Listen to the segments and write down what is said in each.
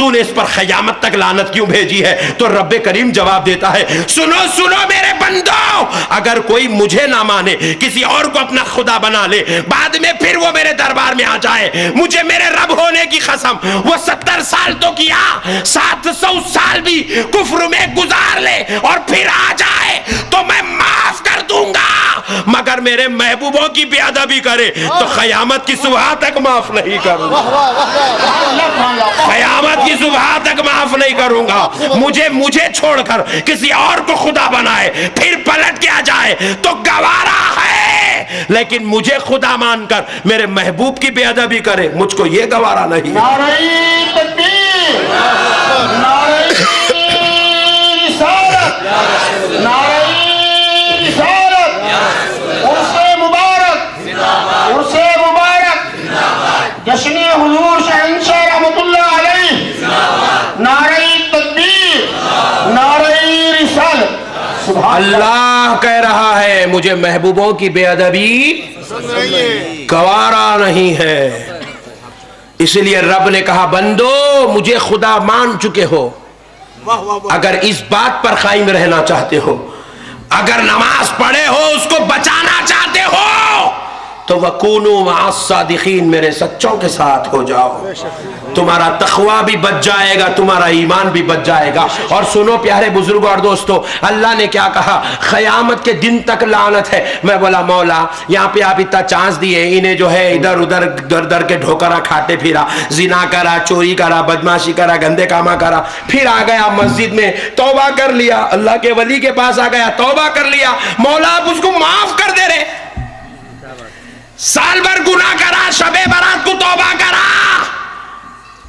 तूने इस पर क़यामत तक लानत क्यों भेजी है? तो रब्बे करीम जवाब देता है, सुनो सुनो मेरे बंदो, अगर कोई मुझे ना माने, किसी और को अपना खुदा बना ले, बाद में फिर वो मेरे दरबार में आ जाए, मुझे मेरे रब होने की कसम, वो 70 साल तो किया, 700 साल भी कुफ्र में गुजार ले और फिर आ जाए तो मैं माफ कर दूंगा, मगर मेरे महबूबों की बेअदबी करे तो क़यामत की सुबह तक माफ नहीं करूंगा, क़यामत की सुबह तक माफ नहीं करूंगा। मुझे छोड़कर किसी और को खुदा बनाए फिर पलट के आ जाए तो गवारा है, लेकिन मुझे खुदा मानकर मेरे महबूब की बेअदबी करे, मुझको ये गवारा नहीं। नारे तकबीर, नारे रिसालत, नारे रिसालत, उर्से मुबारक, उर्से मुबारक, जश्न हुजूर शहंशाह रहमतुल्लाह अलैह, नारे तकबीर, नारे रिसालत। अल्लाह कह रहा है मुझे महबूबों की बेअदबी गवारा नहीं है, इसलिए रब ने कहा बंदो मुझे खुदा मान चुके हो, अगर इस बात पर कायम रहना चाहते हो, अगर नमाज पढ़े हो उसको बचाना चाहते हो तो वकूनु मअस सादिकीन, मेरे सच्चों के साथ हो जाओ, तुम्हारा तक़वा भी बच जाएगा, तुम्हारा ईमान भी बच जाएगा। और सुनो प्यारे बुजुर्गों और दोस्तों, अल्लाह ने क्या कहा, क़यामत के दिन तक लानत है। मैं बोला मौला यहाँ पे आप इतना चांस दिए, इन्हें जो है इधर उधर दर दर के ढोकरा खाते फिरा, जिना करा, चोरी करा, बदमाशी करा, गंदे कामा करा, फिर आ गया मस्जिद में तौबा कर लिया, अल्लाह के वली के पास आ गया, तौबा कर लिया, मौला आप उसको माफ कर दे रहे, साल भर गुनाह करा, शबे बारात को तौबा करा,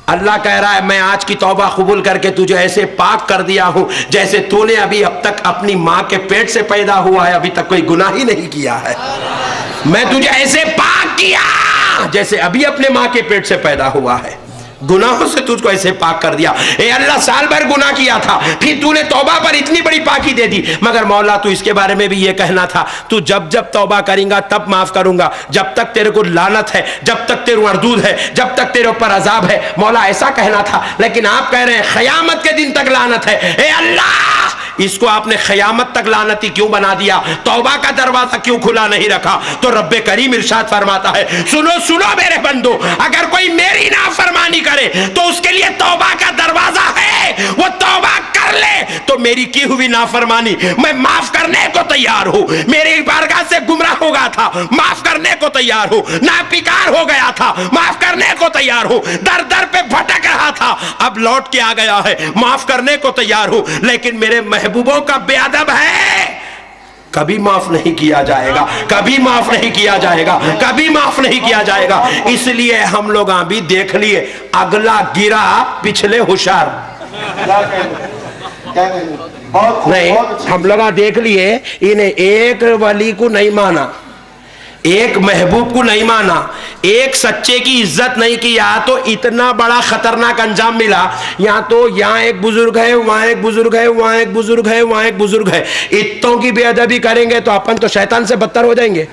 अल्लाह कह रहा है मैं आज की तौबा कबूल करके तुझे ऐसे पाक कर दिया हूं जैसे तूने अभी अब तक अपनी मां के पेट से पैदा हुआ है, अभी तक कोई गुनाह ही नहीं किया है, मैं तुझे ऐसे पाक किया जैसे अभी अपने मां के पेट से पैदा हुआ है, गुनाहों से तुझको ऐसे पाक कर दिया। ए अल्लाह साल भर गुनाह किया था, फिर तूने तौबा पर इतनी बड़ी पाकी दे दी, मगर मौला तू इसके बारे में भी ये कहना था, तू जब जब तौबा करेगा तब माफ करूंगा, जब तक तेरे को लानत है, जब तक तेरे मरदूद है, जब तक तेरे ऊपर अजाब है, मौला ऐसा कहना था। लेकिन आप कह रहे हैं क़यामत के दिन तक लानत है। ए अल्लाह इसको आपने क़यामत तक लानती क्यों बना दिया, तौबा का दरवाजा क्यों खुला नहीं रखा? तो रब्बे करीम इरशाद फरमाता है, सुनो सुनो मेरे बंदो, अगर कोई मेरी नाफरमानी करे तो उसके लिए तौबा का दरवाजा है, वो तौबा कर ले तो मेरी की हुई नाफरमानी मैं माफ करने को तैयार हूं, मेरी बारगाह से गुमराह हो गया था, माफ करने को तैयार हूं, नापिकार हो गया था, माफ करने को तैयार हूं, दर दर पे भटक रहा था, अब लौट के आ गया है, माफ करने को तैयार हूं, लेकिन मेरे महबूबों का बेअदब है, कभी माफ नहीं किया जाएगा, कभी माफ नहीं किया जाएगा, कभी माफ नहीं किया जाएगा। इसलिए हम लोग अभी देख लिए, अगला गिरा पिछले होशियार नहीं, हम लोग देख लिए, इन्हें एक वली को नहीं माना, एक महबूब को नहीं माना, एक सच्चे की इज्जत नहीं किया, तो इतना बड़ा खतरनाक अंजाम मिला। यहाँ तो यहाँ एक बुजुर्ग है, वहां एक बुजुर्ग है, वहां एक बुजुर्ग है, वहां एक बुजुर्ग है, इतनों की बेअदबी करेंगे तो अपन तो शैतान से बदतर हो जाएंगे।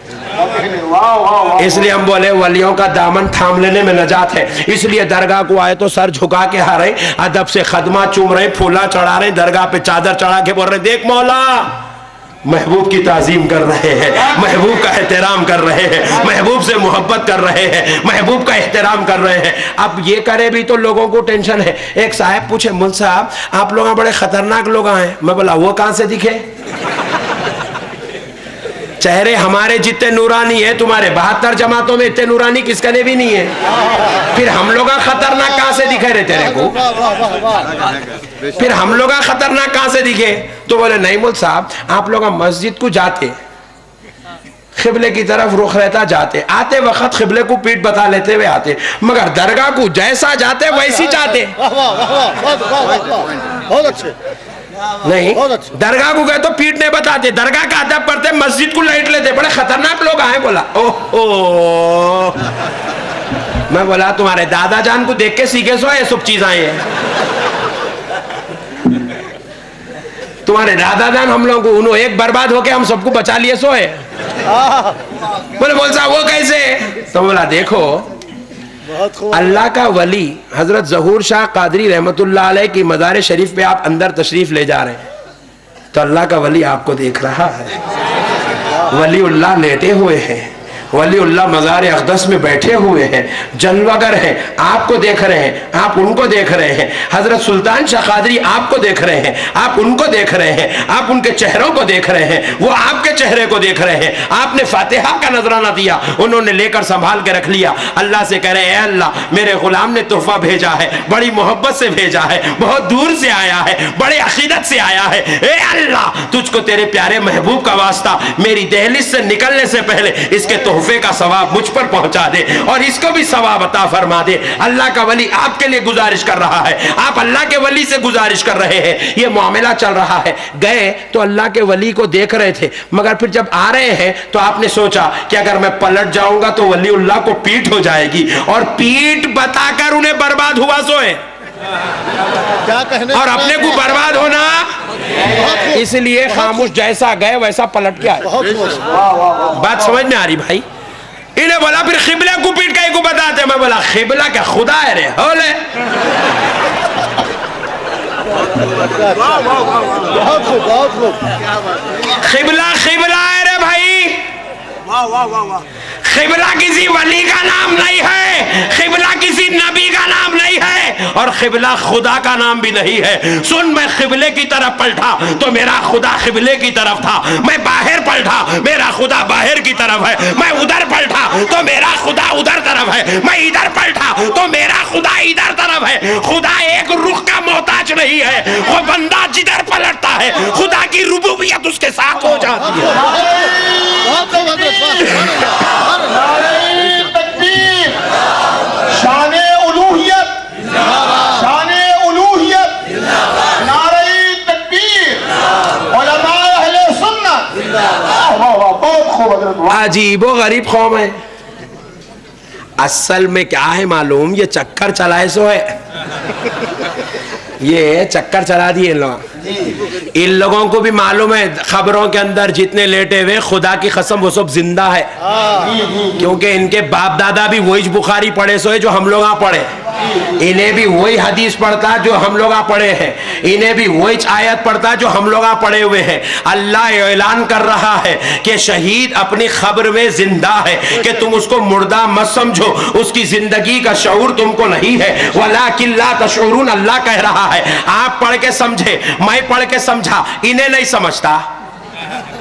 इसलिए हम बोले वलियों का दामन थाम लेने में नजात है। इसलिए दरगाह को आए तो सर झुका के आ रहे, अदब से खदमा चूम रहे, फूला चढ़ा रहे, दरगाह पे चादर चढ़ा के बोल रहे, देख मौला महबूब की ताजीम कर रहे हैं, महबूब का एहतराम कर रहे हैं, महबूब से मोहब्बत कर रहे हैं, महबूब का एहतराम कर रहे हैं। अब ये करे भी तो लोगों को टेंशन है। एक साहब पूछे, मुल साहब आप लोग बड़े खतरनाक लोग हैं। मैं बोला वो कहां से दिखे, चेहरे हमारे जितने नूरानी है, तुम्हारे 72 जमातों में इतने नूरानी किसका ने भी नहीं है, फिर हम लोग खतरनाक कहां से दिखे रे तेरे को, फिर हम लोग खतरनाक कहां से दिखे? तो बोले नहीं मुल साहब आप लोग मस्जिद को जाते, खिबले की तरफ रुख रहता जाते, आते वक्त खिबले को पीठ बता लेते हुए आते, मगर दरगाह को जैसा जाते वैसी जाते। बहुत अच्छे। नहीं, दरगाह को गए तो पीठ नहीं बताते, दरगाह का अदब करते, मस्जिद को लाइट लेते, बड़े खतरनाक लोग आए। बोला ओह, मैं बोला तुम्हारे दादा जान को देख के सीखे सो ये सब चीज आई है, तुम्हारे दादा जान हम लोग को उन्होंने एक बर्बाद होके हम सबको बचा लिए सो है। बोले बोल साहब वो कैसे? तो बोला देखो अल्लाह का वली हजरत ज़हूर शाह कादरी रहमतुल्लाह अलैह की मज़ार शरीफ पे आप अंदर तशरीफ ले जा रहे हैं, तो अल्लाह का वली आपको देख रहा है। वलीउल्लाह लेटे हुए हैं, वलीउल्लाह मज़ार अक़दस में बैठे हुए हैं, जलवागर हैं, आपको देख रहे हैं, आप उनको देख रहे हैं। हजरत सुल्तान शाह कादरी आपको देख रहे हैं, आप उनको देख रहे हैं, आप उनके चेहरों को देख रहे हैं, वो आपके चेहरे को देख रहे हैं। आपने फातिहा का नजराना दिया, उन्होंने लेकर संभाल के रख लिया। अल्लाह से कह रहे हैं, अल्लाह मेरे गुलाम ने तोहफा भेजा है, बड़ी मोहब्बत से भेजा है, बहुत दूर से आया है, बड़े अकीदत से आया है। ए अल्लाह, तुझको तेरे प्यारे महबूब का वास्ता, मेरी दहलीज से निकलने से पहले इसके तोहफे का सवाब मुझ पर पहुंचा दे और इसको भी सवाब अता फरमा दे। अल्लाह का वली आपके लिए गुजारिश कर रहा है, आप अल्लाह के वली से गुजारिश कर रहे हैं। ये मामला चल रहा है। गए तो अल्लाह के वली को देख रहे थे, मगर फिर जब आ रहे हैं तो आपने सोचा कि अगर मैं पलट जाऊंगा तो वलीउल्लाह को पीठ हो जाएगी, और पीठ बताकर उन्हें बर्बाद हुआ सोए क्या कहने और अपने को बर्बाद होना, इसलिए खामोश, जैसा गए वैसा पलट के आए। बात समझ में आ रही भाई? इन्हें बोला फिर खिबले को पीट के को बताते, मैं बोला खिबला क्या खुदा है रे होले। बहुत खूब खिबला खिबला है रे भाई, खिबला किसी वली का नाम नहीं है, खिबला किसी नबी का नाम नहीं है, और खिबला खुदा का नाम भी नहीं है। सुन, मैं खिबले की तरफ पलटा तो मेरा खुदा खिबले की तरफ था, मैं बाहर पलटा मेरा खुदा बाहर की तरफ है, मैं उधर पलटा तो मेरा खुदा उधर तरफ है, मैं इधर पलटा तो मेरा खुदा इधर तरफ है। खुदा एक रुख का मोहताज नहीं है, वो बंदा जिधर पलटता है खुदा की रुबूबियत उसके साथ हो जाती है। तकबीर, शाने उलूहियत, शाने उलूहियत, नारे तकबीर, उलमा अहले सुन्नत। बहुत खूब हज़रत। अजीबो गरीब कौम है। असल में क्या है मालूम, ये चक्कर चलाए सो है, ये चक्कर चला दिए लोग। इन लोगों को भी मालूम है खबरों के अंदर जितने लेटे हुए, खुदा की कसम वो सब जिंदा है, क्योंकि इनके बाप दादा भी वही बुखारी पढ़े सो है जो हम लोग पढ़े, इन्हें भी वही हदीस पढ़ता जो हम लोग पढ़े हैं, इन्हें भी वही आयत पढ़ता जो हम लोग पढ़े हुए हैं। अल्लाह ऐलान कर रहा है कि शहीद अपनी खबर में जिंदा है, कि तुम उसको मुर्दा मत समझो, उसकी जिंदगी का शऊर तुमको नहीं है। वलाकिन ला तशऊरून, अल्लाह कह रहा है आप पढ़ के समझे, मैं पढ़ के समझा, इन्हें नहीं समझता,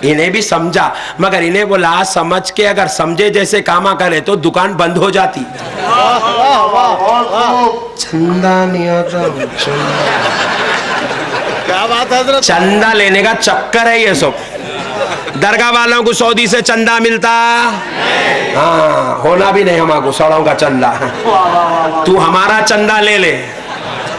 इन्हें भी समझा, मगर इन्हें बोला समझ के अगर समझे जैसे कामा करे तो दुकान बंद हो जाती। चंदा नहीं आता, क्या बात है हज़रत? चंदा लेने का चक्कर है ये सब। दरगाह वालों को सऊदी से चंदा मिलता, हाँ होना भी नहीं हमारे सड़ों का चंदा। तू हमारा चंदा ले ले,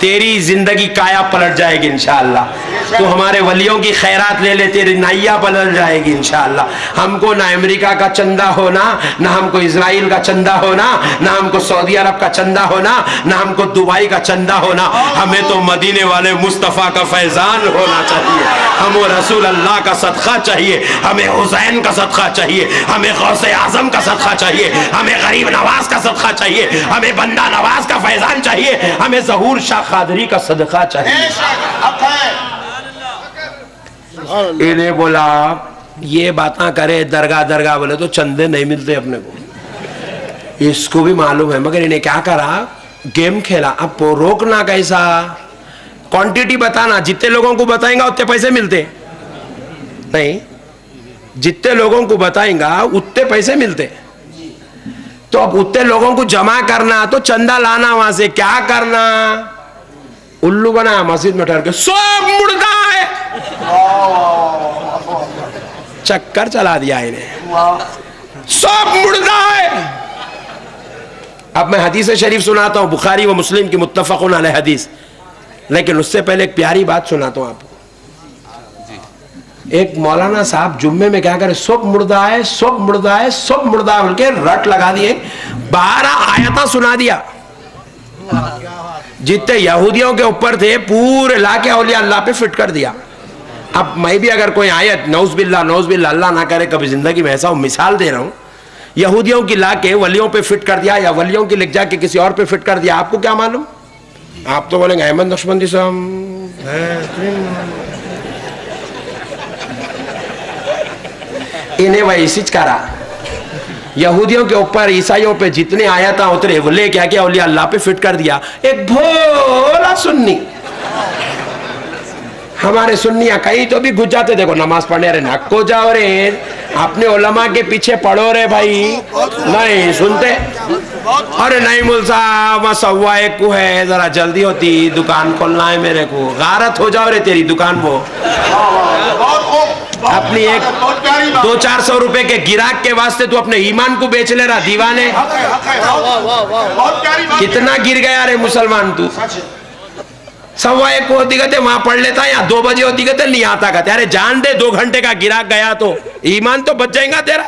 तेरी जिंदगी काया पलट जाएगी इंशाअल्लाह। तो हमारे वलियों की खैरात ले ले, तेरी नैया बदल जाएगी इंशाअल्लाह। हमको ना अमेरिका का चंदा होना, ना हमको इजराइल का चंदा होना, ना हमको सऊदी अरब का चंदा होना, ना हमको दुबई का चंदा होना, हमें तो मदीने वाले मुस्तफ़ा का फैजान होना चाहिए, हमें रसूल अल्लाह का सदका चाहिए, हमें हुसैन का सदका चाहिए, हमें गौसे आजम का सदका चाहिए, हमें गरीब नवाज का सदका चाहिए, हमें बंदा नवाज का फैजान चाहिए, हमें ज़हूर शाह कादरी का सदका चाहिए। इन्हें बोला ये बातें करे दरगाह दरगाह, बोले तो चंदे नहीं मिलते अपने को, इसको भी मालूम है, मगर इन्हें क्या करा, गेम खेला। अब रोकना कैसा, क्वांटिटी बताना, जितने लोगों को बताएंगा उतने पैसे मिलते नहीं, जितने लोगों को बताएंगा उतने पैसे मिलते। तो अब उतने लोगों को जमा करना तो चंदा लाना, वहां से क्या करना, उल्लू बना मस्जिद में ठहर के सब मुर्दा है, चक्कर चला दिया इन्हें, सब मुर्दा है। अब मैं हदीस शरीफ सुनाता हूं, बुखारी व मुस्लिम की मुत्तफक़ुन अलैह हदीस, लेकिन उससे पहले एक प्यारी बात सुनाता हूं आपको। एक मौलाना साहब जुम्मे में क्या करे, सब मुर्दा है, सब मुर्दा है, सब मुर्दा है बोल के रट लगा दिए, 12 आयता सुना दिया। जितने यहूदियों के ऊपर थे पूरे लाके औलिया अल्लाह पे फिट कर दिया। अब मैं भी अगर कोई आयत नौज़ बिल्लाह अल्लाह ना करे कभी जिंदगी में ऐसा मिसाल दे रहा हूं यहूदियों की ला के वलियों पे फिट कर दिया या वलियों की लिख जाके किसी और पे फिट कर दिया, आपको क्या मालूम? आप तो बोलेंगे अहमद नक्शबंदी साहब इन्हें वही सिच करा। यहूदियों के ऊपर ईसाइयों पे जितने आयता उतरे वो ले क्या किया, औलिया अल्लाह पे फिट कर दिया। एक भोला सुन्नी, हमारे सुन्नियां कहीं तो भी घुस जाते, देखो नमाज पढ़ने, अरे नक्को जाओ रे, अपने उलमा के पीछे पढ़ो रे भाई, नहीं सुनते। अरे नहीं मुल साहब 1:15 को है, जरा जल्दी होती, दुकान खोलना है मेरे को, गारत हो जाओ रे तेरी दुकान वो। अपनी एक 200-400 रुपए के गिराक के वास्ते तू अपने ईमान को बेच ले रहा दीवाने। कितना गिर गया रे मुसलमान तू। 1:15 को होती कहते वहां पढ़ लेता, या 2 बजे होती कहते नहीं आता कहते। अरे जान दे 2 घंटे का गिराक गया तो ईमान तो बच जाएगा तेरा।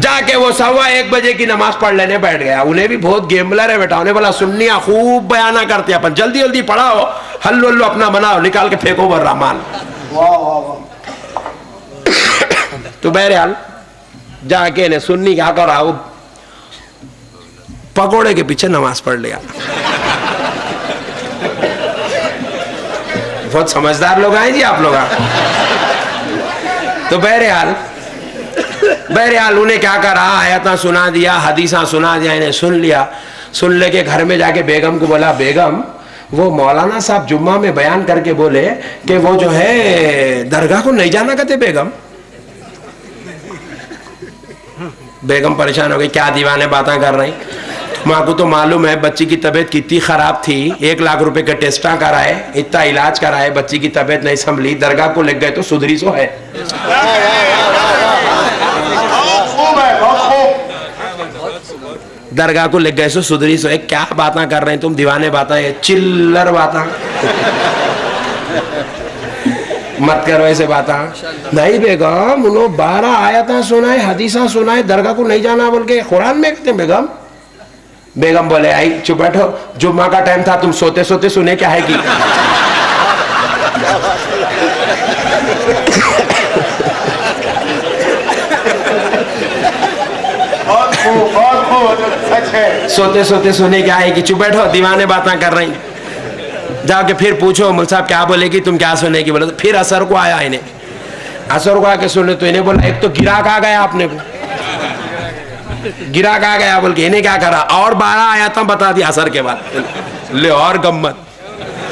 जाके वो 1:15 बजे की नमाज पढ़ लेने बैठ गया। उन्हें भी बहुत गेमलर है बेटा, उन्हें बोला सुन्नियां खूब बयाना करते, अपन जल्दी जल्दी पढ़ाओ, हल्लो हल्लो अपना बनाओ, निकाल के फेंको वर रहमान। तो बहरहाल जाके ने सुन्नी क्या करा, वो पकोड़े के पीछे नमाज पढ़ लिया। बहुत समझदार लोग हैं जी आप लोग। तो बहरहाल उन्हें क्या करा, आयता सुना दिया, हदीसा सुना दिया, इन्हें सुन लिया। सुन लेके घर में जाके बेगम को बोला, बेगम वो मौलाना साहब जुम्मा में बयान करके बोले कि वो जो है दरगाह को नहीं जाना कहते। बेगम परेशान हो गई, क्या दीवाने बातें कर रही, माँ को तो मालूम है बच्ची की तबीयत कितनी खराब थी, 1 लाख रुपए के टेस्टा कराए, इतना इलाज कराए, बच्ची की तबीयत नहीं संभली, दरगाह को लग गए तो सुधरी सो है। दरगाह को लग गए सो सुधरी सो है। क्या बातें कर रहे हैं तुम, दीवाने बातें, चिल्लर बातें मत करो ऐसे बातें। नहीं बेगम, उन्होंने 12 आयता सुनाए, हदीसा सुनाए, दरगाह को नहीं जाना बोल के कुरान में कहते बेगम। बेगम बोले आई चुप बैठो, जुम्मा का टाइम था, तुम सोते सोते सुने क्या है कि। सोते सोते सुने क्या है कि, चुप बैठो, दीवाने बातें कर रही। जाके फिर पूछो मुल साहब क्या बोलेगी, तुम क्या सुनेगी। बोले तो फिर असर को आया, इन्हें असर को आके सुने तो इन्हें बोला एक तो गिराक आ गया, आपने को गिराक आ गया बोल के इन्हें क्या करा, और 12 आयता बता दिया असर के बाद। ले और गम्मत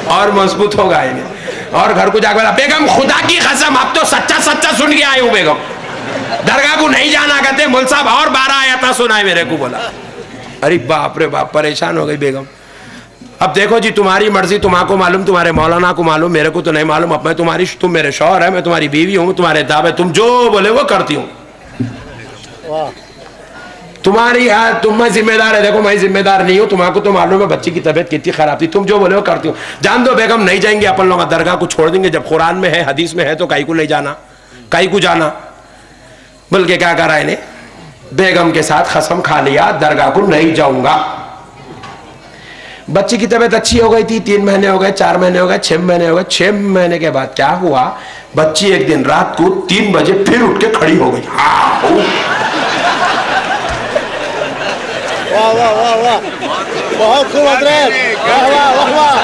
और मजबूत होगा इन्हें। और घर को जाकर बोला, बेगम खुदा की कसम अब तो सच्चा सच्चा सुन के आए हूँ बेगम, दरगाह को नहीं जाना कहते मुल साहब, और 12 आयता सुनाए मेरे को। बोला अरे बाप रे बाप, परेशान हो गई बेगम। अब देखो जी तुम्हारी मर्जी, तुम्हारे मालूम, तुम्हारे मौलाना को मालूम, मेरे को तो नहीं मालूम। अब मैं तुम्हारी, तुम मेरे शौहर है, मैं तुम्हारी बीवी हूँ, तुम्हारे दावे, तुम जो बोले वो करती हूँ। तुम्हारी तुम मैं जिम्मेदार है, देखो मैं जिम्मेदार नहीं हूँ, तुम्हारे तो मालूम है बच्ची की तबीयत कितनी खराब थी, तुम जो बोले वो करती हूँ। जान दो बेगम, नहीं जाएंगे अपन लोग, दरगाह को छोड़ देंगे, जब कुरान में है हदीस में है तो काई को नहीं जाना, काई को जाना। बल्कि क्या करा इन्हें, बेगम के साथ कसम खा लिया दरगाह को नहीं जाऊंगा। बच्ची की तबीयत अच्छी हो गई थी, 3 महीने हो गए, 4 महीने हो गए, 6 महीने हो गए। 6 महीने के बाद क्या हुआ, बच्ची एक दिन रात को 3 बजे फिर उठ के खड़ी हो गई। वाह वाह वाह वाह, बहुत खूब हजरत, वाह वाह वाह वाह,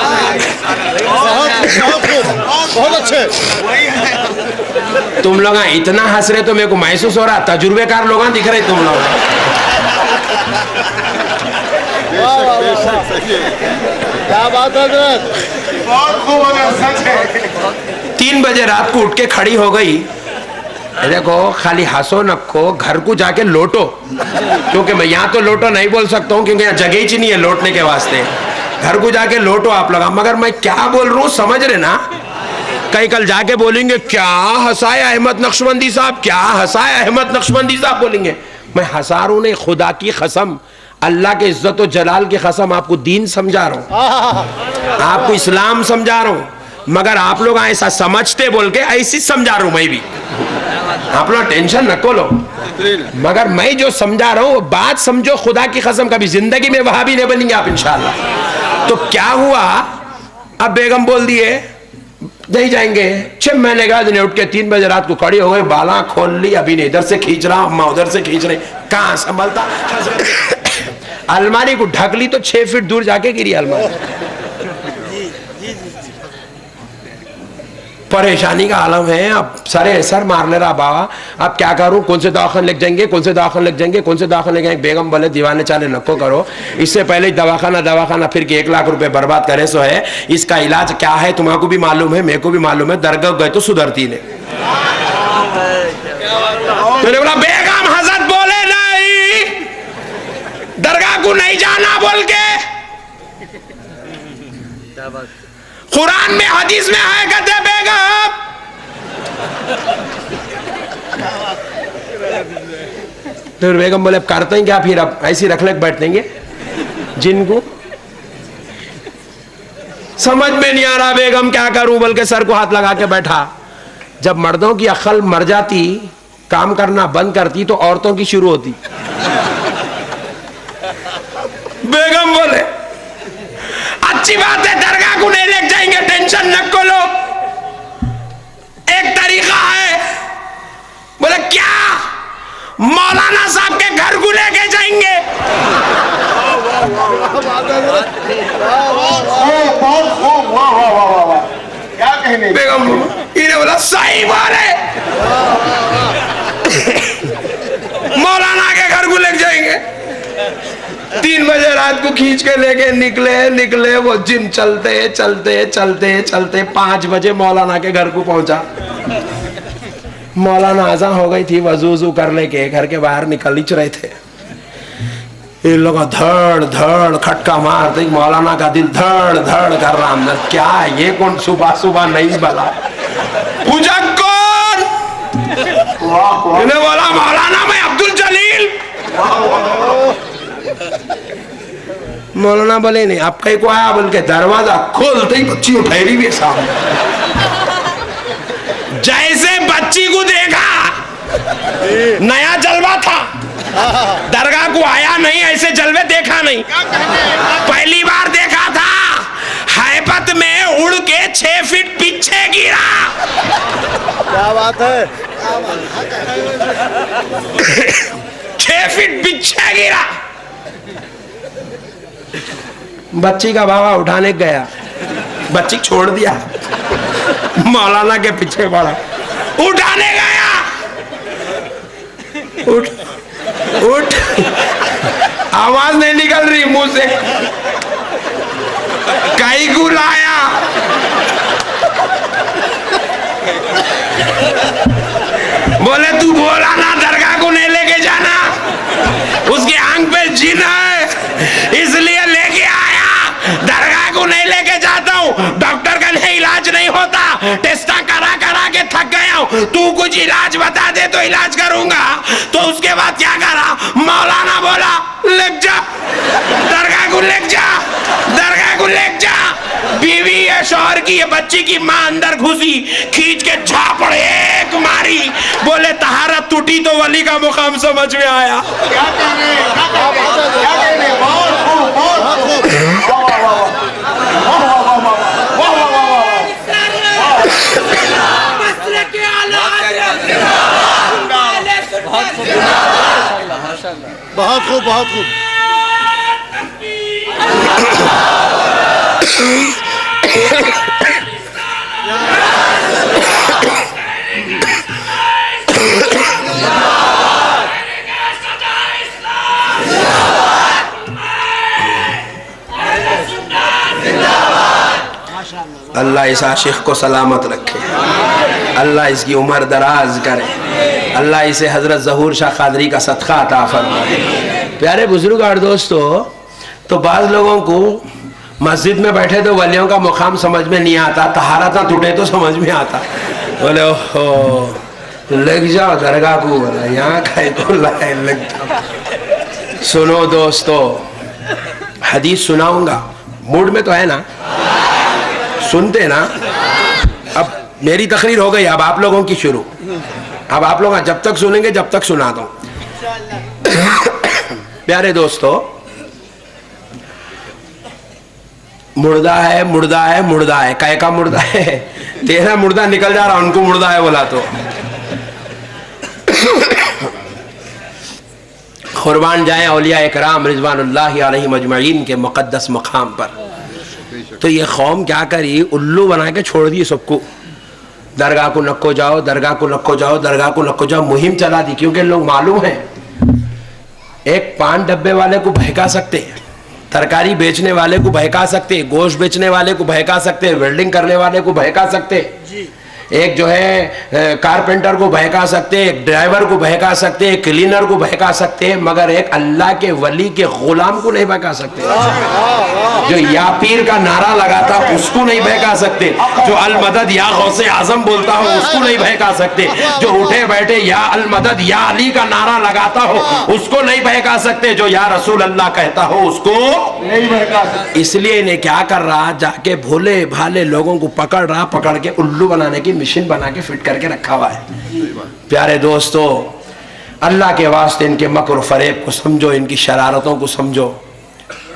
बहुत खूब, बहुत अच्छे। तुम लोग इतना हंस रहे तो मेरे को महसूस हो रहा तजुर्बेकार लोग दिख रहे तुम लोग। क्या बात है हजरत, बहुत खूब, 3 बजे रात को उठ के खड़ी हो गई। देखो खाली हंसो नखो, घर को जाके लोटो, क्योंकि मैं यहाँ तो लोटो नहीं बोल सकता हूँ क्योंकि यहाँ जगह ही नहीं है लोटने के वास्ते। घर को जाके लोटो आप लोग। मगर मैं क्या बोल रहा हूँ समझ रहे ना, कई कल जाके बोलेंगे क्या हंसाए अहमद नक्शबंदी साहब, क्या हंसाए अहमद नक्शबंदी साहब बोलेंगे। मैं हंसा रहा हूँ नहीं, खुदा की कसम, अल्लाह के इज्जत और जलाल की कसम, आपको दीन समझा रहा हूँ, आपको इस्लाम समझा रहा हूँ। मगर आप लोग ऐसा समझते बोल के ऐसी समझा रहा हूँ मैं भी, आप लोग टेंशन न को लो। मगर मैं जो समझा रहा हूँ वो बात समझो, खुदा की कसम कभी जिंदगी में वहां भी नहीं बनेंगे आप इंशाल्लाह। तो क्या हुआ, अब बेगम बोल दिए नहीं जाएंगे। 6 महीने के बाद इन्हें उठ के 3 बजे रात को खड़ी हो गई, बाला खोल ली, अभी ने इधर से खींच रहा, अम्मा उधर से खींच रही, कहां संभलता। अलमारी को ढक ली तो 6 फीट दूर जाके गिरी अलमारी। परेशानी का आलम है। अब सरे सर मार ले रहा बाबा, अब क्या करूं, कौन से दवाखाने लग जाएंगे, कौन से दवाखाने लग जाएंगे, कौन से दवाखाने लग जाएंगे। बेगम बोले दीवाने चाले नको करो, इससे पहले दवाखाना फिर के 1 लाख रुपए बर्बाद करे सो है। इसका इलाज क्या है तुम्हारा भी मालूम है, मेरे को भी मालूम है, दरगाह गए तो सुधरती ने। मैंने बोला बेगम हजरत बोले नहीं, दरगाह को नहीं जाना बोल के। कुरान में हदीस में है कहते बेगम। फिर बेगम बोले अब करते हैं क्या, फिर अब ऐसी रख ले बैठ देंगे। जिनको समझ में नहीं आ रहा बेगम क्या करूं बोल के सर को हाथ लगा के बैठा। जब मर्दों की अक्ल मर जाती, काम करना बंद करती, तो औरतों की शुरू होती। बेगम बोले अच्छी बात है, दरगाह को नहीं ले जाएंगे, टेंशन न करो, एक तरीका है। बोले क्या? मौलाना साहब के घर को लेके जाएंगे। क्या कहने। बेगम इन्हें बोला सही बोले, मौलाना के घर को लेके जाएंगे। 3 बजे रात को खींच के लेके निकले वो जिम चलते 5 बजे मौलाना के घर को पहुंचा। मौलाना आज़ान हो गई थी, वजू कर लेके घर के बाहर निकल ही रहे थे। इन लोग धड़ खटका मारते, मौलाना का दिल धड़ कर रहा अंदर। क्या ये कौन सुबह नहीं बला पूजा कौन? इन्हें बोला मौलाना मैं अब्दुल जलील। मौलाना बोले नहीं आप कहीं को आया बोल के दरवाजा खोलते ही बच्ची उठाई रही है सामने। जैसे बच्ची को देखा, नया जलवा था, दरगाह को आया नहीं, ऐसे जलवे देखा नहीं, पहली बार देखा था। हैबत में उड़ के 6 फीट पीछे गिरा। क्या बात है। 6 फीट पीछे गिरा। बच्ची का बाबा उठाने गया, बच्ची छोड़ दिया, मौलाना के पीछे पड़ा, उठाने गया, उठ आवाज नहीं निकल रही मुंह से। कई को लाया, बोले तू बोला ना दरगाह को नहीं लेके जाना, उसके आंख पे जिन है इसलिए लेके आया। दरगाह को नहीं लेके जाता हूँ, डॉक्टर का नहीं इलाज नहीं होता, टेस्टा करा के थक गया हूँ, तू कुछ इलाज बता दे तो इलाज करूंगा। तो उसके बाद क्या करा, मौलाना बोला लेक जा, दरगाह को लेक जा, दरगाह को लेक जा। बीवी है शौहर की, ये बच्ची की मां अंदर घुसी, खींच के झापड़ एक मारी, बोले तहारत टूटी तो वली का मुकाम समझ में आया। क्या कहने, क्या कहने। बहुत खूब, बहुत खूब। बहुत खूब, बहुत खूब। अल्लाह इस आशिक को सलामत रखे, अल्लाह इसकी उम्र दराज करे, अल्लाह इसे हजरत ज़हूर शाह कादरी का सदका अता फरमाए। प्यारे बुजुर्ग और दोस्तों, तो बाज़ लोगों को मस्जिद में बैठे तो वलियों का मुकाम समझ में नहीं आता, तहारत टूटे तो समझ में आता। बोले ओहो लग जाओ दरगाह को, बोला यहाँ खाए को लाए लग जाओ। सुनो दोस्तों, हदीस सुनाऊंगा, मूड में तो है ना, सुनते ना। अब मेरी तकरीर हो गई, अब आप लोगों की शुरू। अब आप लोग जब तक सुनेंगे जब तक सुना दो। प्यारे दोस्तों, मुर्दा है, मुर्दा है, मुर्दा है। कै का मुर्दा है? तेरा मुर्दा निकल जा रहा, उनको मुर्दा है बोला तो। कुर्बान जाए औलिया इकराम रिजवानुल्लाहि अलैहिम अजमईन के मुक़द्दस मकाम पर। तो ये कौम क्या करी, उल्लू बना के छोड़ दी सबको। दरगाह को नक्को जाओ, दरगाह को नक्को जाओ, दरगाह को नक्को जाओ, मुहिम चला दी। क्योंकि लोग मालूम है एक पान डब्बे वाले को बहका सकते हैं, तरकारी बेचने वाले को बहका सकते हैं, गोश्त बेचने वाले को बहका सकते हैं, वेल्डिंग करने वाले को बहका सकते हैं, एक जो है कारपेंटर को बहका सकते हैं, एक ड्राइवर को बहका सकते हैं, क्लीनर को बहका सकते हैं, मगर एक अल्लाह के वली के गुलाम को नहीं बहका सकते। जो या पीर का नारा लगाता उसको नहीं बहका सकते, जो अल मदद या गौसे आजम बोलता हो उसको नहीं बहका सकते, जो उठे बैठे या अल मदद या अली का नारा लगाता हो उसको नहीं बहका सकते, जो या रसूल अल्लाह कहता हो उसको नहीं बहका सकते। इसलिए इन्हें क्या कर रहा, जाके भोले भाले लोगों को पकड़ रहा, पकड़ के उल्लू बनाने की मशीन बना के फिट करके रखा हुआ है। प्यारे दोस्तों, अल्लाह के वास्ते इनके मकर फरेब को समझो, इनकी शरारतों को समझो।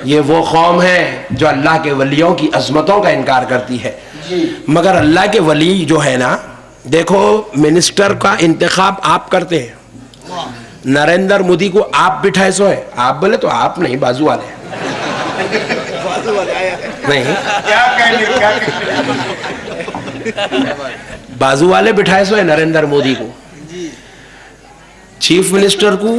ये वो कौम है जो अल्लाह के वलियों की अजमतों का इनकार करती है। मगर अल्लाह के वली जो है ना, देखो मिनिस्टर का इंतखाब आप करते हैं, नरेंद्र मोदी को आप बिठाए सो है, आप बोले तो आप नहीं, बाजू वाले नहीं, बाजू वाले बिठाए सो है नरेंद्र मोदी को। चीफ मिनिस्टर को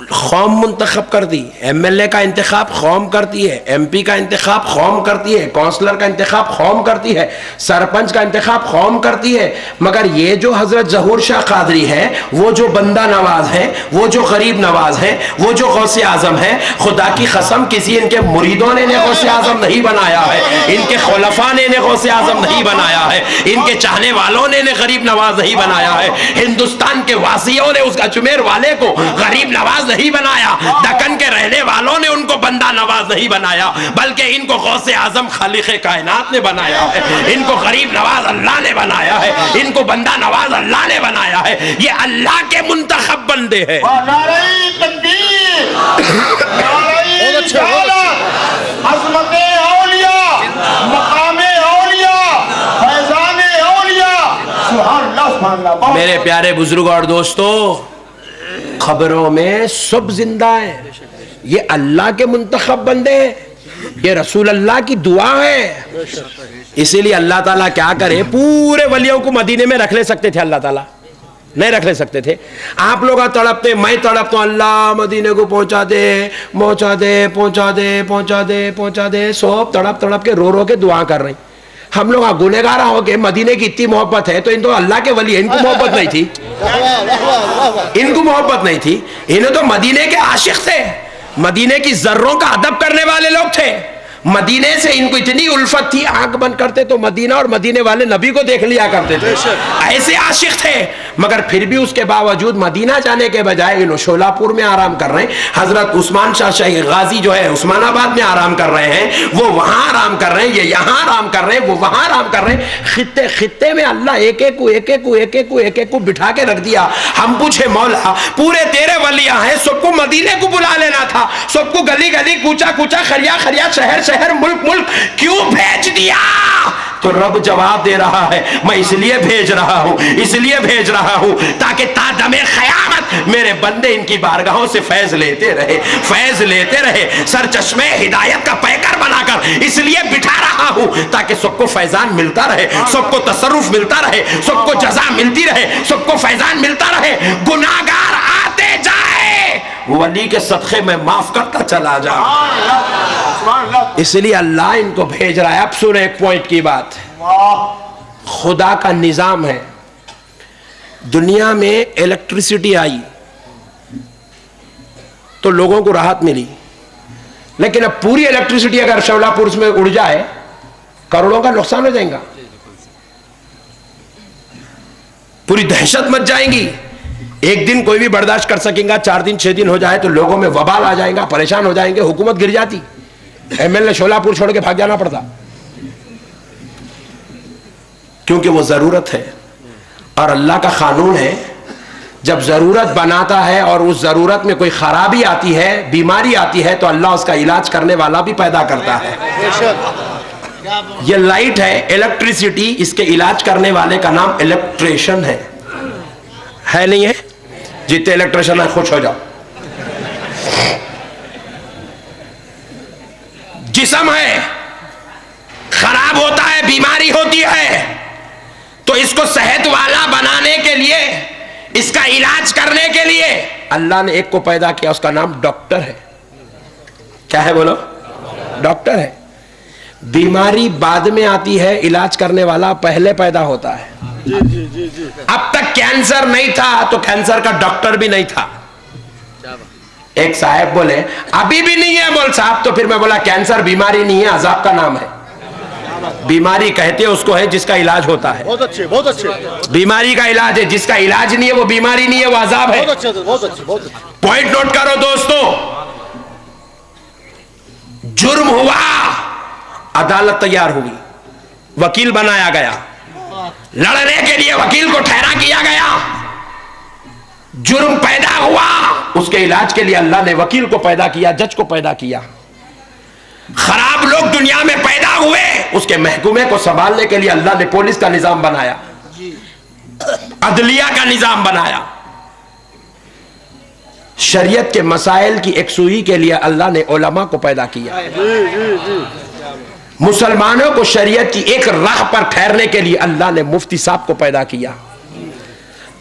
कौम मुंतखब करती, एमएलए का इंतखाब कौम करती है, एमपी का इंतखाब कौम करती है, काउंसलर का इंतखाब कौम करती है, सरपंच का इंतखाब कौम करती है। मगर ये जो हजरत जहूर शाह कादरी है, वो जो बंदा नवाज है, वो जो गरीब नवाज है, वो जो गौसे आजम है, खुदा की कसम किसी इनके मुरीदों ने गौसे आजम नहीं बनाया है, इनके खुलफा ने गौसे आजम नहीं बनाया है, इनके चाहने वालों ने गरीब नवाज नहीं बनाया है, हिंदुस्तान के वासियों ने उस अजमेर वाले को गरीब नवाज नहीं बनाया, दक्कन के रहने वालों ने उनको बंदा नवाज नहीं बनाया, बल्कि इनको गौसे आजम खालिक़े कायनात ने बनाया है, इनको गरीब नवाज अल्लाह ने बनाया है, इनको बंदा नवाज अल्लाह ने बनाया है। ये अल्लाह के मुंतखब बंदे हैं। मेरे प्यारे बुजुर्ग और दोस्तों, खबरों में सब जिंदा है, ये अल्लाह के मुंतखब बंदे हैं, ये रसूल अल्लाह की दुआ है। इसीलिए अल्लाह ताला क्या करे, पूरे वलियों को मदीने में रख ले सकते थे, अल्लाह ताला नहीं रख ले सकते थे। आप लोग तड़पते, मैं तड़पता हूं, अल्लाह मदीने को पहुंचा दे, पहुंचा दे, पहुंचा दे, पहुंचा दे, पहुंचा दे, सब तड़प तड़प के रो रो के दुआ कर रही। हम लोग गुनहगार हो के मदीने की इतनी मोहब्बत है, तो इन तो अल्लाह के वली है, इनको मोहब्बत नहीं थी, इनको मोहब्बत नहीं थी, इन्हें तो मदीने के आशिक थे, मदीने की जर्रों का अदब करने वाले लोग थे। मदीने से इनको इतनी उल्फत थी, आंख बंद करते तो मदीना और मदीने वाले नबी को देख लिया करते थे, ऐसे आशिक थे। मगर फिर भी उसके बावजूद मदीना जाने के बजाय इन शोलापुर में आराम कर रहे हैं। हजरत उस्मान शाह शाही गाजी जो है उस्मानाबाद में आराम कर रहे हैं, वो वहां आराम कर रहे हैं, ये यहाँ आराम कर रहे हैं, वो वहां आराम कर रहे हैं। खित्ते खित्ते में अल्लाह एक एक को एक एक को एक एक को एक एक को बिठा के रख दिया। हम पूछे मौला, पूरे तेरे वलिया हैं, सबको मदीने को बुला लेना था, सबको गली गली कूचा कूचा खरिया खरिया शहर शहर मुल्क मुल्क क्यों भेज दिया? तो रब जवाब दे रहा है, मैं इसलिए भेज रहा हूं, इसलिए भेज रहा हूं ताकि तादमे क़यामत मेरे बंदे इनकी बारगाहों से फैज लेते रहे, फैज लेते रहे, सर चश्मे हिदायत का पैकर बनाकर इसलिए बिठा रहा हूं ताकि सबको फैजान मिलता रहे, सबको तसर्रुफ मिलता रहे, सबको जजा मिलती रहे, सबको फैजान मिलता रहे। गुनाहगार आते जाए, वली के सदक़े में माफ करता चला जा, इसलिए अल्लाह इनको भेज रहा है। अब सुने एक पॉइंट की बात, खुदा का निजाम है, दुनिया में इलेक्ट्रिसिटी आई तो लोगों को राहत मिली, लेकिन अब पूरी इलेक्ट्रिसिटी अगर शोलापुर में उड़ जाए करोड़ों का नुकसान हो जाएगा, पूरी दहशत मच जाएंगी। एक दिन कोई भी बर्दाश्त कर सकेगा, 4 दिन 6 दिन हो जाए तो लोगों में वबाल आ जाएगा, परेशान हो जाएंगे, हुकूमत गिर जाती, एमएलए शोलापुर छोड़ के भाग जाना पड़ता, क्योंकि वो जरूरत है और अल्लाह का कानून है। जब जरूरत बनाता है और उस जरूरत में कोई खराबी आती है, बीमारी आती है, तो अल्लाह उसका इलाज करने वाला भी पैदा करता है। ये लाइट है, इलेक्ट्रिसिटी, इसके इलाज करने वाले का नाम इलेक्ट्रिशियन है नहीं है? जितने इलेक्ट्रिशियन है खुश हो जाओ। जिस्म है, खराब होता है, बीमारी होती है, तो इसको सेहत वाला बनाने के लिए, इसका इलाज करने के लिए अल्लाह ने एक को पैदा किया, उसका नाम डॉक्टर है। क्या है बोलो? डॉक्टर है। बीमारी बाद में आती है, इलाज करने वाला पहले पैदा होता है। जी। अब तक कैंसर नहीं था तो कैंसर का डॉक्टर भी नहीं था। एक साहब बोले अभी भी नहीं है। बोल साहब, तो फिर मैं बोला कैंसर बीमारी नहीं है, अजाब का नाम है। बीमारी कहते हैं उसको है जिसका इलाज होता है। बहुत अच्छे, बहुत अच्छे। बीमारी का इलाज है, जिसका इलाज नहीं है वो बीमारी नहीं है, वो अजाब है। बहुत अच्छे, बहुत अच्छे, बहुत अच्छे। पॉइंट नोट करो दोस्तों। जुर्म हुआ, अदालत तैयार हुई, वकील बनाया गया, लड़ने के लिए वकील को ठहरा किया गया। जुर्म पैदा हुआ, उसके इलाज के लिए अल्लाह ने वकील को पैदा किया, जज को पैदा किया। खराब लोग दुनिया में पैदा हुए, उसके महकमे को संभालने के लिए अल्लाह ने पुलिस का निजाम बनाया, अदलिया का निजाम बनाया। शरीयत के मसाइल की एकसुई के लिए अल्लाह ने उलमा को पैदा किया। मुसलमानों को शरीयत की एक राह पर ठहरने के लिए अल्लाह ने मुफ्ती साहब को पैदा किया।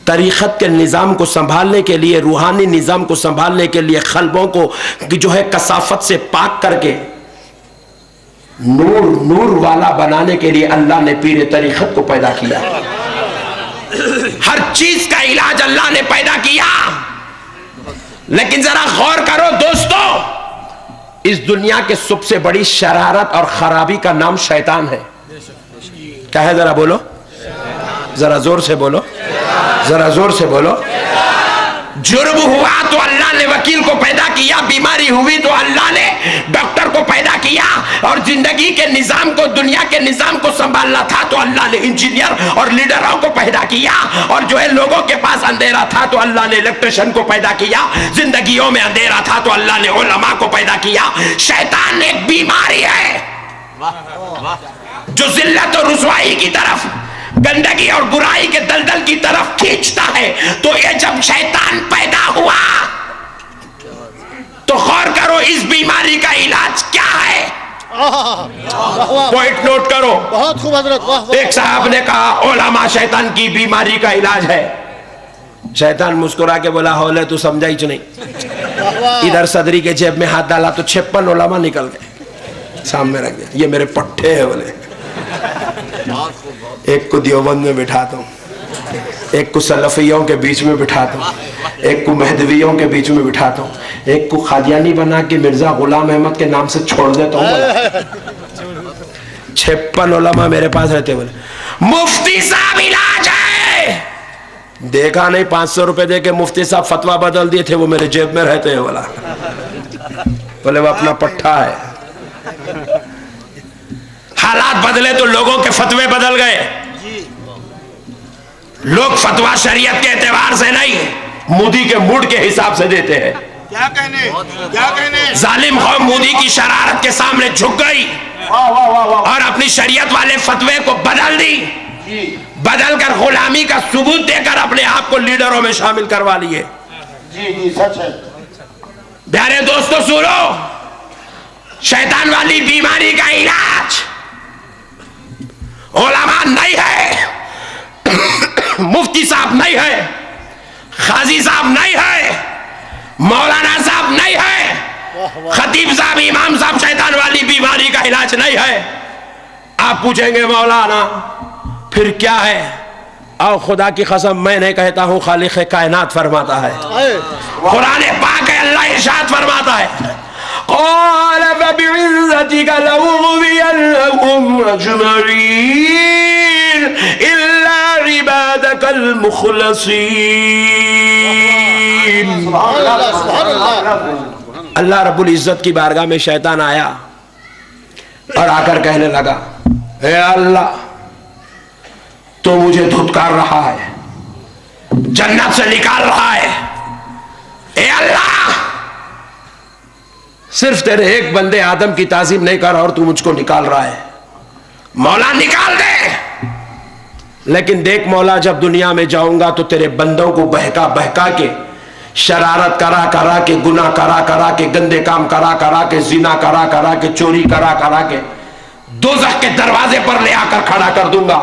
तरीक़त के निज़ाम को संभालने के लिए, रूहानी निज़ाम को संभालने के लिए, खलबों को जो है कसाफत से पाक करके नूर वाला बनाने के लिए अल्लाह ने पीर तरीक़त को पैदा किया। हर चीज का इलाज अल्लाह ने पैदा किया। लेकिन जरा गौर करो दोस्तों, इस दुनिया के सबसे बड़ी शरारत और खराबी का नाम शैतान है। क्या है? जरा बोलो, जरा जोर से बोलो, जरा जोर से बोलो। जुर्म हुआ तो अल्लाह ने वकील को पैदा किया, बीमारी हुई तो अल्लाह ने डॉक्टर को पैदा किया, और जिंदगी के निजाम को, दुनिया के निजाम को संभालना था तो अल्लाह ने इंजीनियर और लीडरों को पैदा किया, और जो है लोगों के पास अंधेरा था तो अल्लाह ने इलेक्ट्रिशियन को पैदा किया, जिंदगियों में अंधेरा था तो अल्लाह ने उलमा को पैदा किया। शैतान एक बीमारी है जो जिल्लत और रुसवाई की तरफ, गंदगी और बुराई के दलदल की तरफ खींचता है। तो ये जब शैतान पैदा हुआ तो गौर करो इस बीमारी का इलाज क्या है। पॉइंट नोट करो। बहुत खूब हजरत। एक साहब ने कहा उलमा शैतान की बीमारी का इलाज है। शैतान मुस्कुरा के बोला हौले तू समझा ही नहीं। इधर सदरी के जेब में हाथ डाला तो 56 उलमा निकल गए, सामने रख दिया। ये मेरे पट्टे हैं बोले। एक को देवबंद में बिठाता हूँ, एक को सलफियों के बीच में बिठाता हूँ, एक को महदवियों के बीच में बिठाता हूँ, एक को खादियानी बना के मिर्जा गुलाम अहमद के नाम से छोड़ देता हूँ। 56 उलमा मेरे पास रहते बोले मुफ्ती साहब इलाज है। देखा नहीं 500 रुपए दे के मुफ्ती साहब फतवा बदल दिए थे, वो मेरे जेब में रहते हैं बोला। बोले वो अपना पट्टा है। हालात बदले तो लोगों के फतवे बदल गए। लोग फतवा शरीयत के एतबार से नहीं, मोदी के मूड के हिसाब से देते हैं। क्या कहने जालिम कौम मोदी की शरारत के सामने झुक गई और अपनी शरीयत वाले फतवे को बदल दी, बदल कर गुलामी का सबूत देकर अपने आप को लीडरों में शामिल करवा लिए। जी सच है। प्यारे दोस्तों सुनो, शैतान वाली बीमारी का इलाज उलमा नहीं है, मुफ्ती साहब नहीं है, खाजी साहब नहीं है, मौलाना साहब नहीं है, खतीब साहब, इमाम साहब शैतान वाली बीमारी का इलाज नहीं है। आप पूछेंगे मौलाना फिर क्या है? और खुदा की कसम मैं नहीं कहता हूं, खालिक कायनात फरमाता है, कुरान पाक है, अल्लाह इरशाद फरमाता है अल्लाह रब्बुल इज्जत की बारगाह में शैतान आया और आकर कहने लगा, हे अल्लाह तो मुझे धुतकार रहा है, जन्नत से निकाल रहा है। ए अल्लाह सिर्फ तेरे एक बंदे आदम की ताजीम नहीं कर और तू मुझको निकाल रहा है। मौला निकाल दे। लेकिन देख मौला, जब दुनिया में जाऊंगा तो तेरे बंदों को बहका बहका के, शरारत करा करा के, गुनाह करा करा के, गंदे काम करा करा के, जिना करा करा के, चोरी करा करा के दोज़ख के दरवाजे पर ले आकर खड़ा कर दूंगा।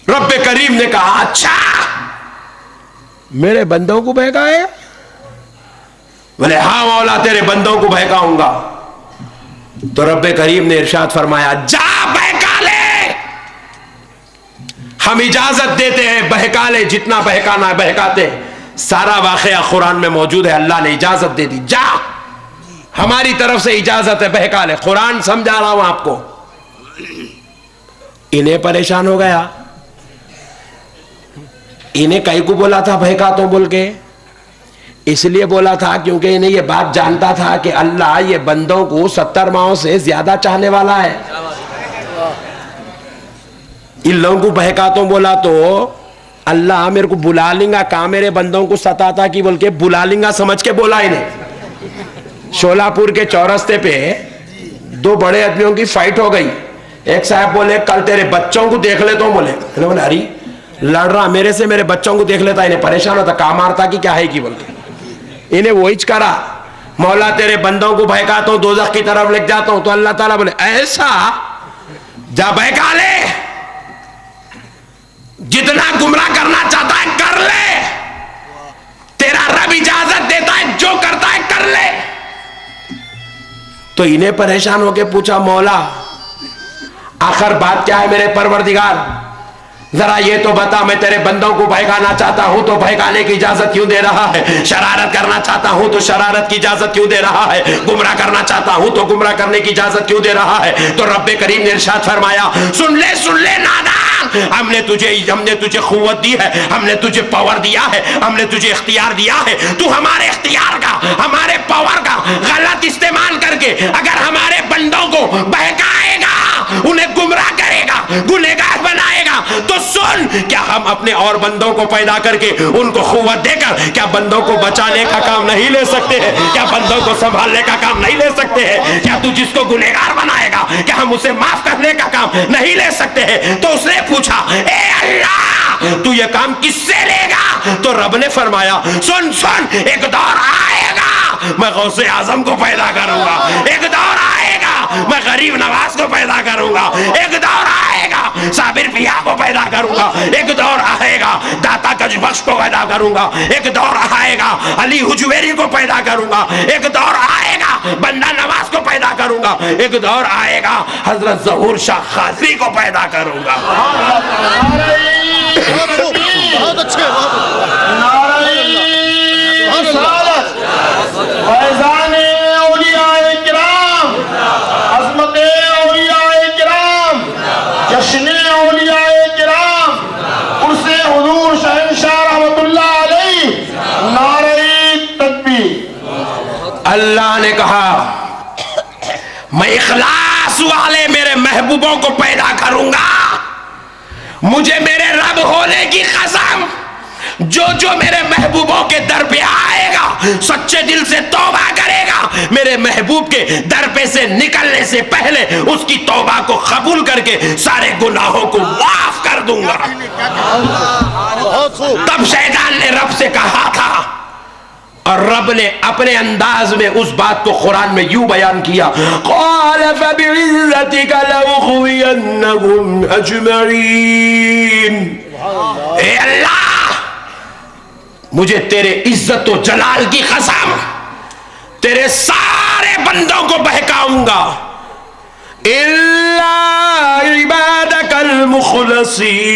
रब्बे करीम ने कहा, अच्छा मेरे बंदों को बहकाए? बोले हाँ मौला, तेरे बंदों को बहकाऊंगा। तो रब्बे करीम ने इरशाद फरमाया, जा बहका ले, हम इजाजत देते हैं, बहका ले, जितना बहकाना है बहकाते। सारा वाकया कुरान में मौजूद है, अल्लाह ने इजाजत दे दी, जा हमारी तरफ से इजाजत है, बहका ले। कुरान समझा रहा हूं आपको। इन्हें परेशान हो गया, इन्हें कई को बोला था बहका तो बोल के, इसलिए बोला था क्योंकि इन्हें ये बात जानता था कि अल्लाह ये बंदों को 70 माहों से ज्यादा चाहने वाला है। इन लोगों को बहका तो बोला तो अल्लाह मेरे को बुला लेगा, कहा मेरे बंदों को सताता कि बोल के बुला लेगा समझ के बोला इन्हें। शोलापुर के चौरस्ते पे दो बड़े आदमियों की फाइट हो गई। एक साहब बोले कल तेरे बच्चों को देख ले, तो बोले अरे लड़ रहा मेरे से, मेरे बच्चों को देख लेता, इन्हें परेशान होता, कहा मारता कि क्या है कि बोलते। इन्हें वही करा, मौला तेरे बंदों को बहकाता हूं, दोज़ख की तरफ ले जाता हूं। तो अल्लाह ताला बोले ऐसा, जा बहका ले, जितना गुमराह करना चाहता है कर ले, तेरा रब इजाजत देता है, जो करता है कर ले। तो इन्हें परेशान होके पूछा, मौला आखिर बात क्या है मेरे परवरदिगार, जरा ये तो बता, मैं तेरे बंदों को बहकाना चाहता हूं तो बहकाने की इजाजत क्यों दे रहा है, शरारत करना चाहता हूं तो शरारत की इजाजत क्यों दे रहा है, गुमराह करना चाहता हूं तो गुमराह करने की इजाजत क्यों दे रहा है। तो रब्बे करीम ने इरशाद फरमाया, सुन ले नादान, हमने तुझे खुव्वत दी है, हमने तुझे पावर दिया है, हमने तुझे इख्तियार दिया है। तू हमारे इख्तियार का, हमारे पावर का गलत इस्तेमाल करके अगर हमारे बंदों को बहकाएगा, उन्हें गुमराह करेगा, गुनहगार बनाएगा, तो सुन, क्या हम अपने और बंदों को पैदा करके उनको खुव्वत देकर क्या बंदों को बचाने का काम नहीं ले सकते हैं? क्या बंदों को संभालने का काम नहीं ले सकते हैं? क्या तू जिसको गुनहगार बनाएगा क्या हम उसे माफ करने का काम नहीं ले सकते हैं? तो उसने पूछा, ए अल्लाह तू ये काम किससे लेगा? तो रब ने फरमाया, सुन सुन, एक दौर आएगा मैं गौसे आजम को पैदा करूंगा, एक दौर आएगा मैं गरीब नवाज को पैदा करूंगा, एक दौर आएगा साबिर पिया को पैदा करूंगा, एक दौर आएगा दाता कजबख्श को पैदा करूंगा, एक दौर आएगा अली हुजवेरी को पैदा करूंगा, एक दौर आएगा बंदा नवाज को पैदा करूंगा, एक दौर आएगा हजरत ज़हूर शाह कादरी को पैदा करूंगा। बहुत अच्छे, अल्लाह ने कहा, मैं इखलास वाले मेरे महबूबों को पैदा करूंगा। मुझे मेरे रब होने की कसम, जो जो मेरे महबूबों के दर पे आएगा, सच्चे दिल से तौबा करेगा, मेरे महबूब के दर पे से निकलने से पहले उसकी तौबा को कबूल करके सारे गुनाहों को माफ कर दूंगा। तब शैतान ने रब से कहा था, और रब ने अपने अंदाज में उस बात को कुरान में यूं बयान किया, क़ाल फ़बिइज़्ज़तिका लउग़वियन्नहुम अजमईन। ए अल्लाह, मुझे तेरे इज्जत व जलाल की कसम, तेरे सारे बंदों को बहकाऊंगा, इल्ला इबादकल मुखलसीन,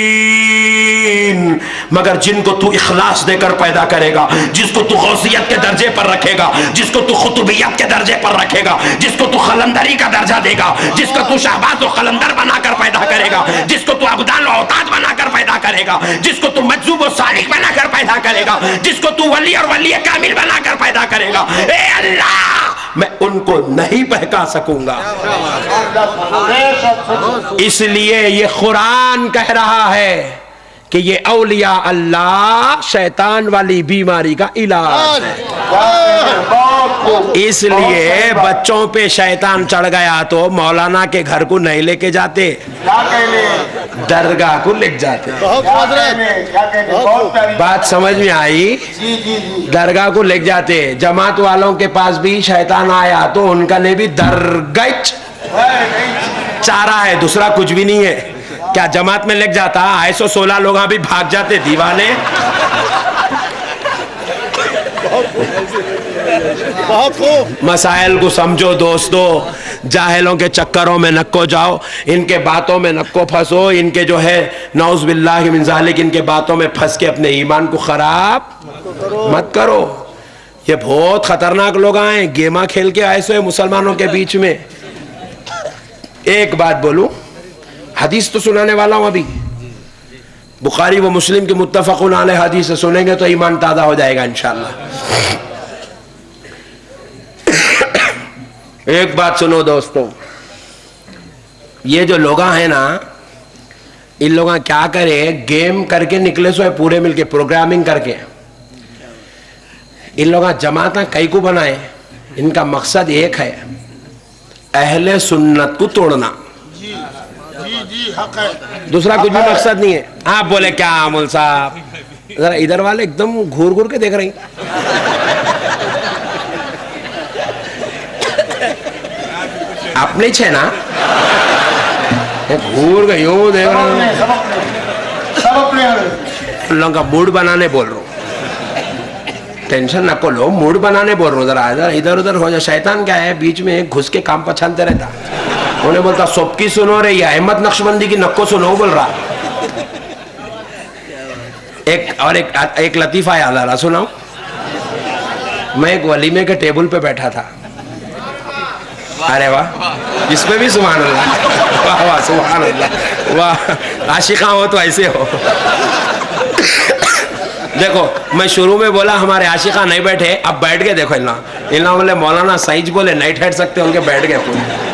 मगर जिनको तू इखलास देकर पैदा करेगा, जिसको तू गौसियत के दर्जे पर रखेगा, जिसको तू खुतुबियत के दर्जे पर रखेगा, जिसको तू खलंदरी का दर्जा देगा, जिसको तू शहबाज व खलंदर बनाकर पैदा करेगा, जिसको तू अब्दाल व औताद बनाकर पैदा करेगा, जिसको तू मजजूब व सालिक बनाकर पैदा करेगा, जिसको तू वली और वली कामिल बनाकर पैदा करेगा, ए अल्लाह मैं उनको नहीं बहका सकूंगा। इसलिए ये कुरान कह रहा है कि ये औलिया अल्लाह शैतान वाली बीमारी का इलाज है। इसलिए बच्चों पे शैतान चढ़ गया तो मौलाना के घर को नहीं लेके जाते, दरगाह को लेके जाते। बात समझ में आई? दरगाह को लेके जाते। जमात वालों के पास भी शैतान आया तो उनका ने भी दरगाह चारा है, दूसरा कुछ भी नहीं है। क्या जमात में लेके जाता? 116 लोग भी भाग जाते दीवाने। बहुत खूब। मसाइल को समझो दोस्तों, जाहिलों के चक्करों में नको जाओ, इनके बातों में नको फंसो, इनके जो है नौज बिल्लाहि मिन ज़ालिक, इनके बातों में फंस के अपने ईमान को खराब मत करो। ये बहुत खतरनाक लोग आए, गेमा खेल के आए सो मुसलमानों के बीच में। एक बात बोलूं, हदीस तो सुनाने वाला हूं अभी, बुखारी व मुस्लिम की मुत्तफ़क़ुन अलैह हदीस सुनेंगे तो ईमान ताज़ा हो जाएगा इंशाअल्लाह। एक बात सुनो दोस्तों, ये जो लोग हैं ना, इन लोग क्या करे, गेम करके निकले सो है पूरे मिलके, प्रोग्रामिंग करके। इन लोग जमात कई को बनाए, इनका मकसद एक है, अहले सुन्नत को तोड़ना। जी हक है, दूसरा कुछ भी मकसद नहीं है। आप बोले क्या आमुल साहब, जरा इधर वाले एकदम घूर घूर के देख रही। अपने छे ना, घूर के यूं देख रहे सब अपने लोगों का मूड बनाने बोल रहा हूँ। टेंशन नको लो, मूड बनाने बोल रहा हूँ। जरा इधर उधर हो जाए। शैतान क्या है, बीच में घुस के काम पछानते रहता। उन्हें बोलता सबकी सुनो रे, या अहमद नक्शबंदी की नक्को सुनो बोल रहा। एक लतीफा याद आ रहा, सुनाओ। मैं एक वलीमे के टेबल पे बैठा था। अरे वाह, इसमें भी सुभान अल्लाह, वाह वाह सुभान अल्लाह, वाह आशिका हो तो ऐसे हो। देखो मैं शुरू में बोला हमारे आशिका नहीं बैठे, अब बैठ गए। देखो इन बोले मौलाना सईज बोले नहीं ठहर सकते, उनके बैठ गए,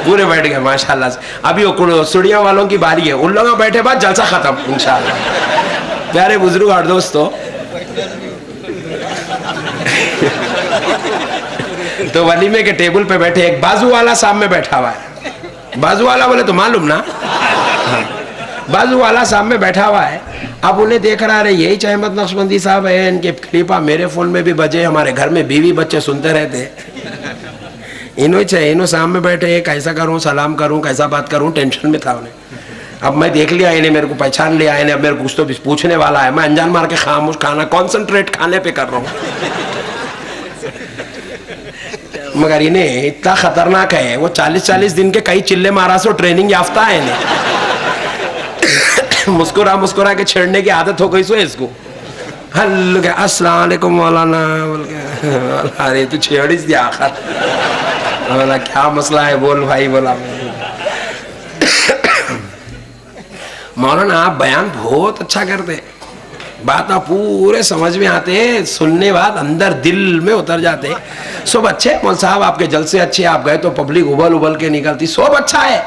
पूरे बैठ गए माशाल्लाह से। अभी वो सुड़िया वालों की बारी है, उन लोगों बैठे बाद जलसा खत्म इंशाल्लाह। प्यारे बुजुर्ग और दोस्तों, तो वलीमे के टेबल पे बैठे, एक बाजू वाला सामने बैठा हुआ है। बाजू वाला बोले तो मालूम ना, बाजू वाला सामने बैठा हुआ है। अब उन्हें देख रहा है, यही अहमद नक्शबंदी साहब है, इनके क्लिपा मेरे फोन में भी बजे, हमारे घर में बीवी बच्चे सुनते रहते। इन्हों सामने बैठे, कैसा करूं, सलाम करूं, कैसा बात करूं, टेंशन में था उन्हें। अब मैं देख लिया, इन्हें मेरे को पहचान लिया, इन्हें अब मेरे को कुछ तो पूछने वाला है। मैं अनजान मार के खामोश खाना कॉन्सेंट्रेट खाने पे कर रहा हूँ। मगर इन्हें इतना खतरनाक है, वो 40-40 दिन के कई चिल्ले मारा सो ट्रेनिंग याफ्ता है इन्हें। मुस्कुरा मुस्कुरा के छेड़ने की आदत हो गई सो इसको। हल्लो अस्सलाम वालेकुम मौलाना, अरे तू छेड़ दिया आखिर। बोला क्या मसला है, बोल भाई। बोला मौलाना आप बयान बहुत अच्छा करते, बात आप पूरे समझ में आते, सुनने बाद अंदर दिल में उतर जाते। सब अच्छे मौल साहब, आपके जलसे अच्छे, आप गए तो पब्लिक उबल उबल के निकलती, सब अच्छा है।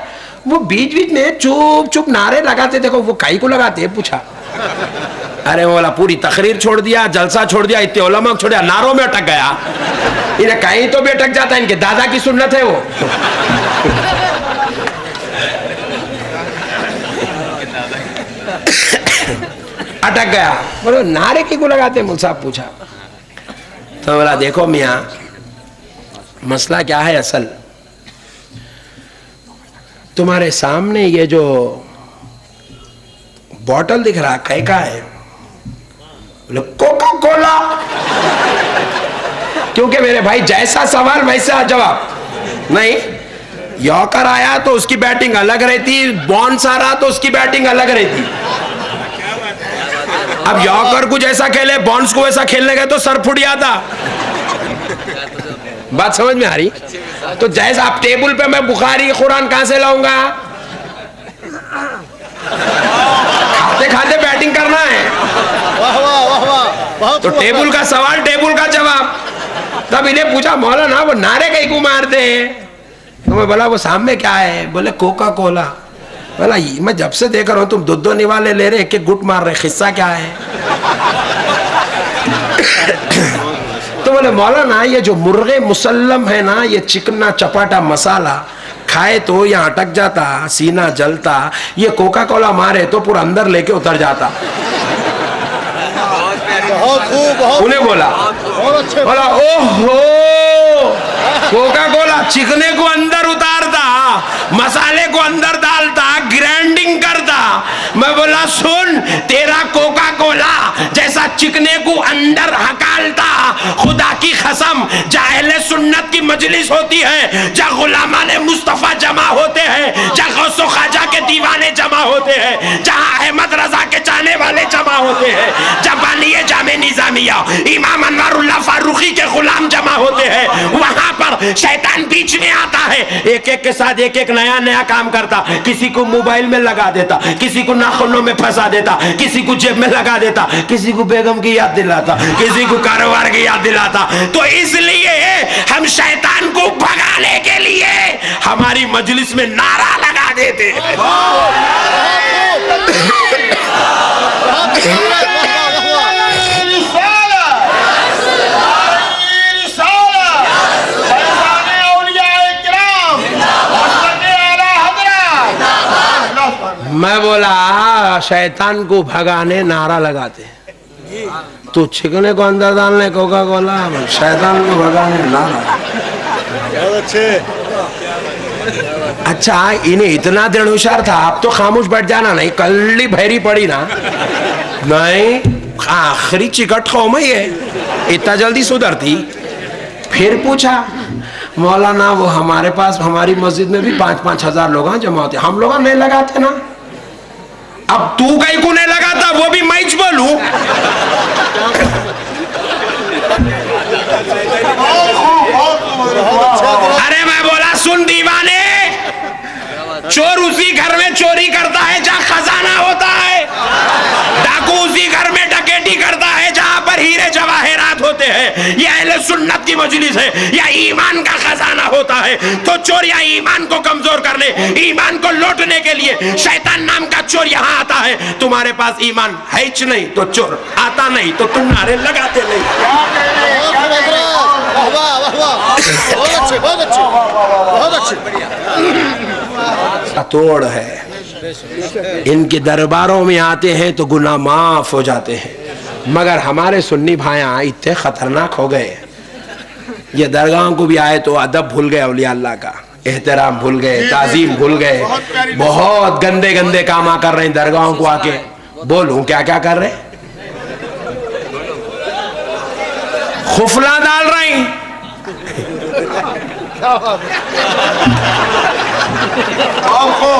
वो बीच बीच में चुप चुप नारे लगाते, देखो वो काई को लगाते, पूछा। अरे बोला पूरी तकरीर छोड़ दिया, जलसा छोड़ दिया, इतने उलमा छोड़ दिया, नारों में अटक गया। इन्हें कहीं तो भी अटक जाता है, इनके दादा की सुन्नत है वो। अटक गया। बोलो नारे की को लगाते, मुझ साहब पूछा। तो बोला देखो मियाँ, मसला क्या है असल, तुम्हारे सामने ये जो बॉटल दिख रहा है का है? बोले कोका कोला। क्योंकि मेरे भाई जैसा सवाल वैसा जवाब नहीं। यॉर्कर आया तो उसकी बैटिंग अलग रहती, बॉन्स आ रहा तो उसकी बैटिंग अलग रहती। अब यॉर्कर को जैसा खेले, बॉन्स को वैसा खेलने गए तो सर फुट जाता। बात समझ में आ रही? तो जैसा आप टेबल पे मैं बुखारी कुरान कहां से लाऊंगा? खाते खाते बैटिंग करना है। वाह वाह वाह वाह, तो टेबल का सवाल, टेबल का जवाब। तब इन्हें पूछा मौलाना वो नारे कहीं को मारते हैं? तो मैं बोला वो सामने क्या है? बोले कोका कोला। बोला मैं जब से देख रहा हूं तुम दो निवाले ले रहे, एक एक गुट मार रहे, किस्सा क्या है? तो बोले मौलाना ये जो मुर्गे मुसल्लम है ना, ये चिकना चपाटा मसाला खाए तो यहाँ अटक जाता, सीना जलता, ये कोका कोला मारे तो पूरा अंदर लेके उतर जाता। बहुत खूब, बहुत उन्हें बोला, बहुत अच्छे। बोला ओहो, कोका कोला चिकने को अंदर उतारता, मसाले को अंदर डालता, ग्राइंडिंग करता। मैं बोला सुन, तेरा कोका कोला जैसा चिकने को अंदर हकालता, खुदा की कसम जहाँ अहले सुन्नत की मजलिस होती है, जहाँ गुलामाने मुस्तफा जमा होते हैं, जहाँ गौसो ख्वाजा के दीवाने जमा होते हैं, जहाँ अहमद रजा के चाहने वाले जमा होते हैं, जहाँ बानिए जामे निजामिया इमाम अनवारुल्लाह फारूकी के गुलाम जमा होते हैं, वहां पर शैतान बीच में आता है, एक एक के साथ एक एक नया नया काम करता। किसी को मोबाइल में लगा देता, किसी को नाखूनों में फंसा देता, किसी को जेब में लगा देता, किसी को बेगम की याद दिलाता, किसी को कारोबार की याद दिलाता। तो इसलिए हम शैतान को भगाने के लिए हमारी मजलिस में नारा लगा देते हैं। मैं बोला शैतान को भगाने नारा लगाते, तो चिकने को अंदर डालने कोका कोला, शैतान को भगाने नारा। बहुत अच्छे। अच्छा इन्हें इतना दृढ़ होशियार था, आप तो खामोश बैठ जाना, नहीं कल्ली भैरी पड़ी ना, नहीं आखिरी चिकट कौम है, इतना जल्दी सुधरती। फिर पूछा मौलाना वो हमारे पास हमारी मस्जिद में भी 5-5 हजार लोग जमा होते, हम लोग नहीं लगाते ना। अब तू कहीं को नहीं लगाता, वो भी मैं बोलूं। अरे मैं बोला सुन दीवाने, चोर उसी घर में चोरी करता है जहाँ खजाना होता है, डाकू उसी घर में डकैती करता है जहाँ पर हीरे जवाहरात होते हैं। यह अहले सुन्नत की मजलिस है, या ईमान का खजाना होता है। तो चोर या ईमान को कमजोर करने, ईमान को लौटने के लिए शैतान नाम का चोर यहाँ आता है। तुम्हारे पास ईमान है ही नहीं तो चोर आता नहीं, तो तुम नारे लगाते नहीं। बहुत अच्छे, बहुत अच्छे, बहुत अच्छे। तोड़ है, इनके दरबारों में आते हैं तो गुनाह माफ हो जाते हैं, मगर हमारे सुन्नी भाइयां इतने खतरनाक हो गए, ये दरगाह को भी आए तो अदब भूल गए, औलिया अल्लाह का एहतराम भूल गए, ताजीम भूल गए, बहुत गंदे गंदे काम कर रहे हैं दरगाहों को आके। बोलूं क्या क्या कर रहे, खुफला डाल रहे हैं,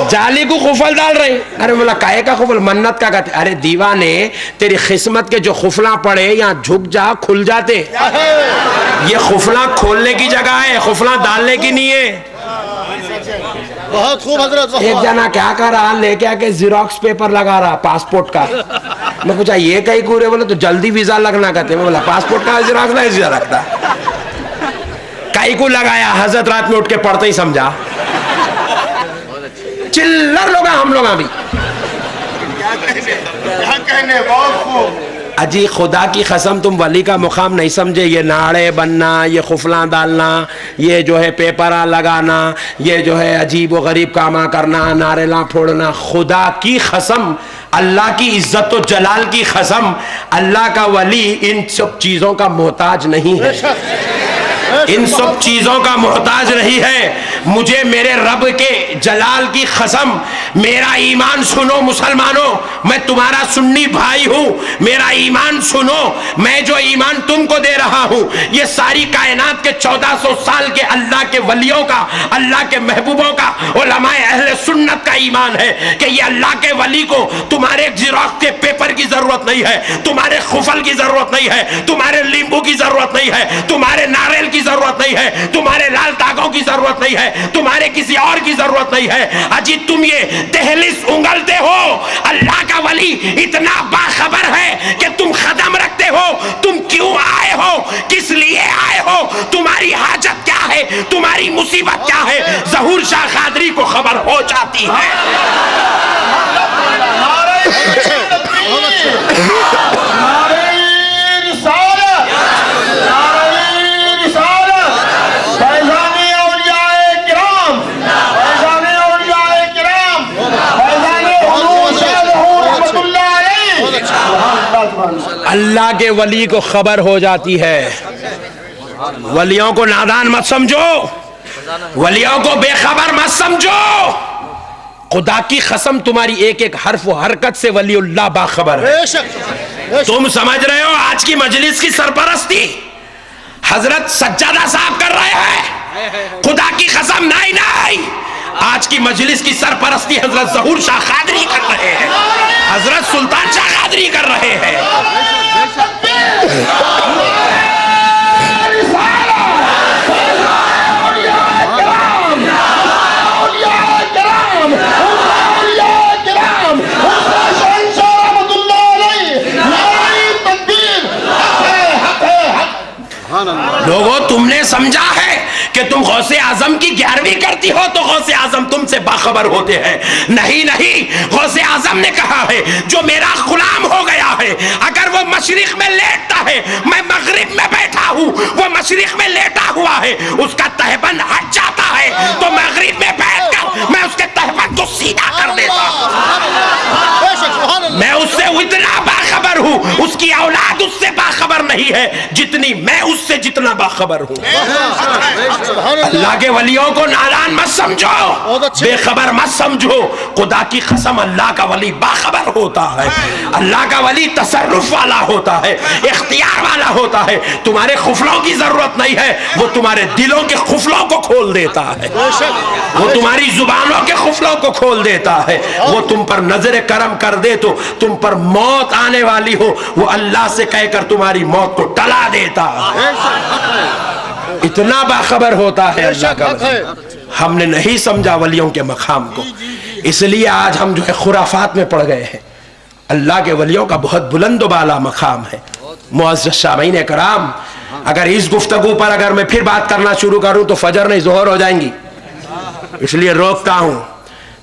जाली को खुफल डाल रहे। अरे बोला काहे का खुफल, मन्नत का कहते। अरे दीवाने तेरी किस्मत के जो खुफला पड़े यहाँ झुक जा खुल जाते, ये खुफला खोलने की जगह है, खुफला डालने की नहीं है। बहुत खूब हजरत। एक जना क्या कर रहा, लेके आके जीरोक्स पेपर लगा रहा पासपोर्ट का। मैं पूछा ये कहीं कूरे, बोले तो जल्दी वीजा लगना कहते। मैं बोला पासपोर्ट का जीरोक्स नहीं रखता, कहीं को लगाया, हजरत रात में उठ के पढ़ते ही समझा। चिल्लर लोग हम लोग भी अजी खुदा की कसम तुम वली का मुकाम नहीं समझे। ये नाड़े बनना, ये खुफला डालना, ये जो है पेपरा लगाना, ये जो है अजीब व गरीब कामा करना, नारेला फोड़ना, खुदा की कसम, अल्लाह की इज्जत व जलाल की कसम, अल्लाह का वली इन सब चीजों का मोहताज नहीं है, इन सब चीजों का मोहताज नहीं है। मुझे मेरे रब के जलाल की कसम, मेरा ईमान सुनो मुसलमानों, मैं तुम्हारा सुन्नी भाई हूं, मेरा ईमान सुनो। मैं जो ईमान तुमको दे रहा हूं, ये सारी कायनात के 1400 साल के अल्लाह के वलियों का, अल्लाह के महबूबों का, उलमाए अहले सुन्नत का ईमान है कि ये अल्लाह के वली को तुम्हारे जिराक्स के पेपर की जरूरत नहीं है, तुम्हारे खुफल की जरूरत नहीं है, तुम्हारे लींबू की जरूरत नहीं है, तुम्हारे नारियल की जरूरत नहीं है, तुम्हारे लाल तागों की जरूरत नहीं है, तुम्हारे किसी और की जरूरत नहीं है। अजी तुम ये दहलीज उंगलते हो, अल्लाह का वली इतना बाखबर है कि तुम कदम रखते हो, तुम क्यों आए हो, किस लिए आए हो, तुम्हारी हाजत क्या है, तुम्हारी मुसीबत क्या है, ज़हूर शाह कादरी को खबर हो जाती है। नारे अल्लाह के वली को खबर हो जाती है। वलियों को नादान मत समझो, वलियों को बेखबर मत समझो। खुदा की कसम तुम्हारी एक एक हर्फ व हरकत से वलीउल्लाह बाखबर है। तुम समझ रहे हो आज की मजलिस की सरपरस्ती हजरत सज्जादा साहब कर रहे हैं। खुदा की कसम नहीं नहीं, आज की मजलिस की सरपरस्ती हजरत ज़हूर शाह कादरी कर रहे हैं, हजरत सुल्तान शाह कादरी कर रहे हैं। लोगों, तुमने समझा है कि तुम गौसे आजम की 11वीं करती हो तो गौसे आजम तुमसे बाखबर होते हैं। नहीं नहीं, गौसे आजम ने कहा है जो मेरा गुलाम हो गया है, अगर वो मशरिक में लेटता है, मैं मगरिब में बैठा हूँ, वो मशरिक में लेटा हुआ है, उसका तहबंद हट जाता है तो मगरिब में बैठकर मैं उसके तहबंद को सीधा कर देता हूँ। मैं उससे इतना बाखबर हूँ, उसकी औलाद उससे बाखबर नहीं है जितनी मैं उससे जितना बाखबर हूँ। अल्लाह के वलियों को नादान मत समझो, बेखबर मत समझो। खुदा की कसम अल्लाह का वली बाखबर होता है, अल्लाह का वली तसर्रुफ वाला होता है, इख्तियार वाला होता है। तुम्हारे खुफलों की जरूरत नहीं है, वो तुम्हारे दिलों के खुफलों को खोल देता है, वो तुम्हारी जुबानों के खुफलों को खोल देता है। वो तुम पर नजर करम कर दे तो तुम पर मौत आने वाली हो, वो अल्लाह से कहकर तुम्हारी मौत को टला देता है। इतना बाखबर होता है अल्लाह का वली। हमने नहीं समझा वलियों के मकाम को, इसलिए आज हम जो है खुराफात में पड़ गए हैं। अल्लाह के वलियों का बहुत बुलंद बाला मकाम है। मुअज़्ज़ज़ सामीन कराम, अगर इस गुफ्तगू पर अगर मैं फिर बात करना शुरू करूं तो फजर नहीं ज़ोहर हो जाएंगी, इसलिए रोकता हूं।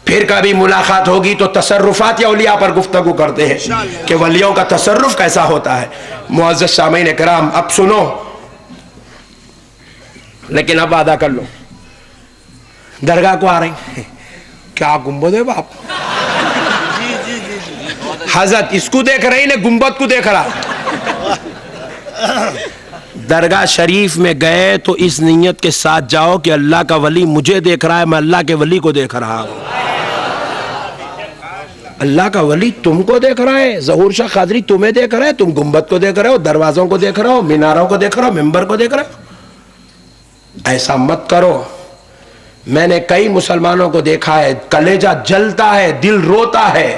फिर कभी मुलाकात होगी तो तसर्रुफात या औलिया पर गुफ्तगू करते हैं कि वलियों का तसर्रुफ कैसा होता है। मुअज़्ज़ज़ सामीन कराम, अब सुनो, लेकिन अब वादा कर लो, दरगाह को आ रही क्या गुंबद है बाप, हजरत इसको देख रही ने गुंबद को देख रहा। दरगाह शरीफ में गए तो इस नीयत के साथ जाओ कि अल्लाह का वली मुझे देख रहा है, मैं अल्लाह के वली को देख रहा हूं। अल्लाह का वली तुमको देख रहा है, ज़हूर शाह कादरी तुम्हें देख रहा है, तुम गुंबद को देख रहे हो, दरवाजों को देख रहे हो, मीनारों को देख रहे हो, मिंबर को देख रहे हो। ऐसा मत करो। मैंने कई मुसलमानों को देखा है, कलेजा जलता है, दिल रोता है,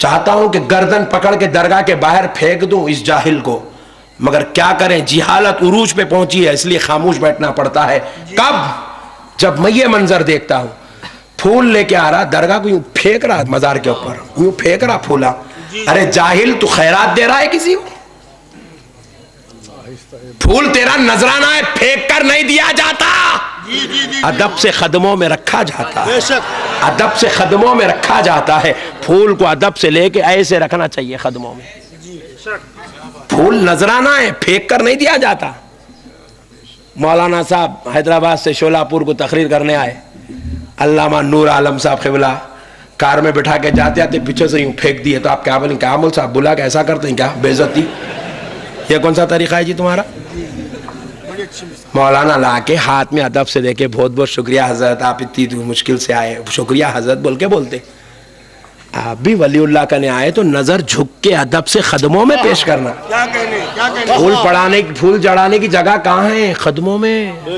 चाहता हूं कि गर्दन पकड़ के दरगाह के बाहर फेंक दूं इस जाहिल को, मगर क्या करें, जिहालत उरूज पे पहुंची है, इसलिए खामोश बैठना पड़ता है। कब? जब मैं ये मंजर देखता हूं, फूल लेके आ रहा, दरगाह को यूं फेंक रहा, मजार के ऊपर यूं फेंक रहा फूला। अरे जाहिल, तू खैरात दे रहा है किसी को? फूल तेरा नजराना है, फेंक कर नहीं दिया जाता, अदब से कदमों में रखा जाता है, अदब से कदमों में रखा जाता है। फूल को अदब से लेके ऐसे रखना चाहिए कदमों में। फूल नजराना है, फेंक कर नहीं दिया जाता। मौलाना साहब हैदराबाद से शोलापुर को तकरीर करने आए, अल्लामा नूर आलम साहब क़िबला कार में बिठा के जाते आते पीछे से यूं फेंक दिए, तो आप क्या बोलें? क्या मौल साहब बुला के ऐसा करते हैं क्या? बेइज्जती, ये कौन सा तरीका है जी तुम्हारा? मौलाना ला के हाथ में अदब से देके बहुत बहुत शुक्रिया हजरत, आप इतनी मुश्किल से आए, शुक्रिया हजरत बोल के बोलते। आप भी वलीउल्लाह करने आए तो नजर झुक के अदब से कदमों में पेश करना। फूल पड़ाने, फूल जड़ाने की जगह कहाँ है? कदमों में।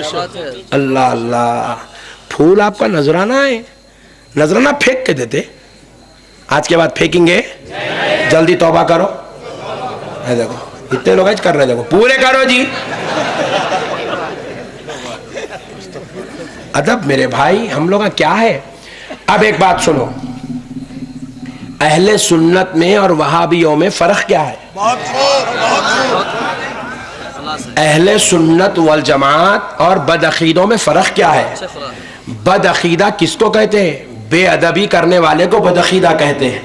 अल्लाह अल्लाह, फूल आपका नजराना है, नजराना फेंक के देते। आज के बाद फेंकेंगे, जल्दी तौबा करो। देखो इतने लोग आज कर रहे, देखो पूरे करो जी। अदब मेरे भाई, हम लोग का क्या है। अब एक बात सुनो, अहले सुन्नत में और वहाबियों में फर्क क्या है? अहले सुन्नत वल जमात और बदअकीदों में फर्क क्या है? बदअकीदा किसको कहते हैं? बेअदबी करने वाले को बदअकीदा कहते हैं,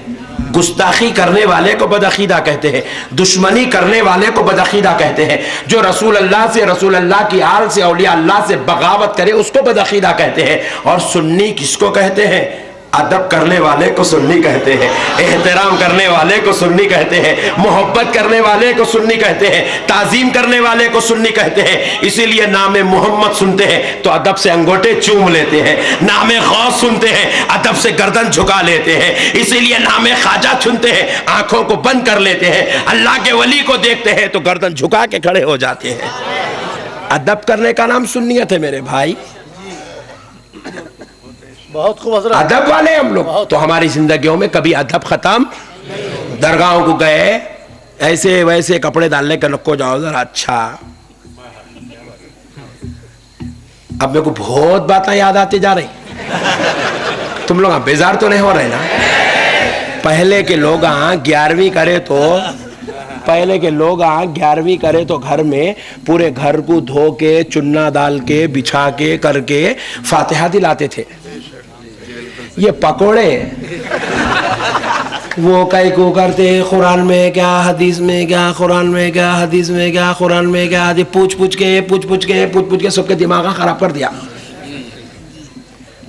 गुस्ताखी करने वाले को बदअकीदा कहते हैं, दुश्मनी करने वाले को बदअकीदा कहते हैं। जो रसूल अल्लाह से, रसूल अल्लाह की आल से, औलिया अल्लाह से बगावत करे उसको बदअकीदा कहते हैं। और सुन्नी किसको कहते हैं? अदब करने वाले को सुन्नी कहते हैं, एहतराम करने वाले को सुन्नी कहते हैं, मोहब्बत करने वाले को सुन्नी कहते हैं, ताजीम करने वाले को सुन्नी कहते हैं। इसीलिए नाम मोहम्मद सुनते हैं तो अदब से अंगूठे चूम लेते हैं, नाम गौस सुनते हैं अदब से गर्दन झुका लेते हैं, इसीलिए नाम ख्वाजा सुनते हैं आंखों को बंद कर लेते हैं, अल्लाह के वली को देखते हैं तो गर्दन झुका के खड़े हो जाते हैं। अदब करने का नाम सुन्नियत है मेरे भाई। बहुत खूब हजरत, अदब वाले हम लोग तो हमारी जिंदगियों में कभी अदब खत्म। दरगाहों को गए ऐसे वैसे कपड़े डालने के नको जाओ जरा, अच्छा अब मेरे को बहुत बातें याद आती जा रही। तुम लोग बेजार तो नहीं हो रहे ना? पहले के लोग 11वीं करे तो पहले के लोग 11वीं करे तो घर में पूरे घर को धो के चुन्ना डाल के बिछा के करके फातिहा दिलाते थे। ये पकोड़े वो कई को करते कुरान में क्या हदीस में क्या, कुरान में क्या हदीस में क्या, कुरान में क्या हदीस, पूछ पूछ के सबके दिमाग खराब कर दिया।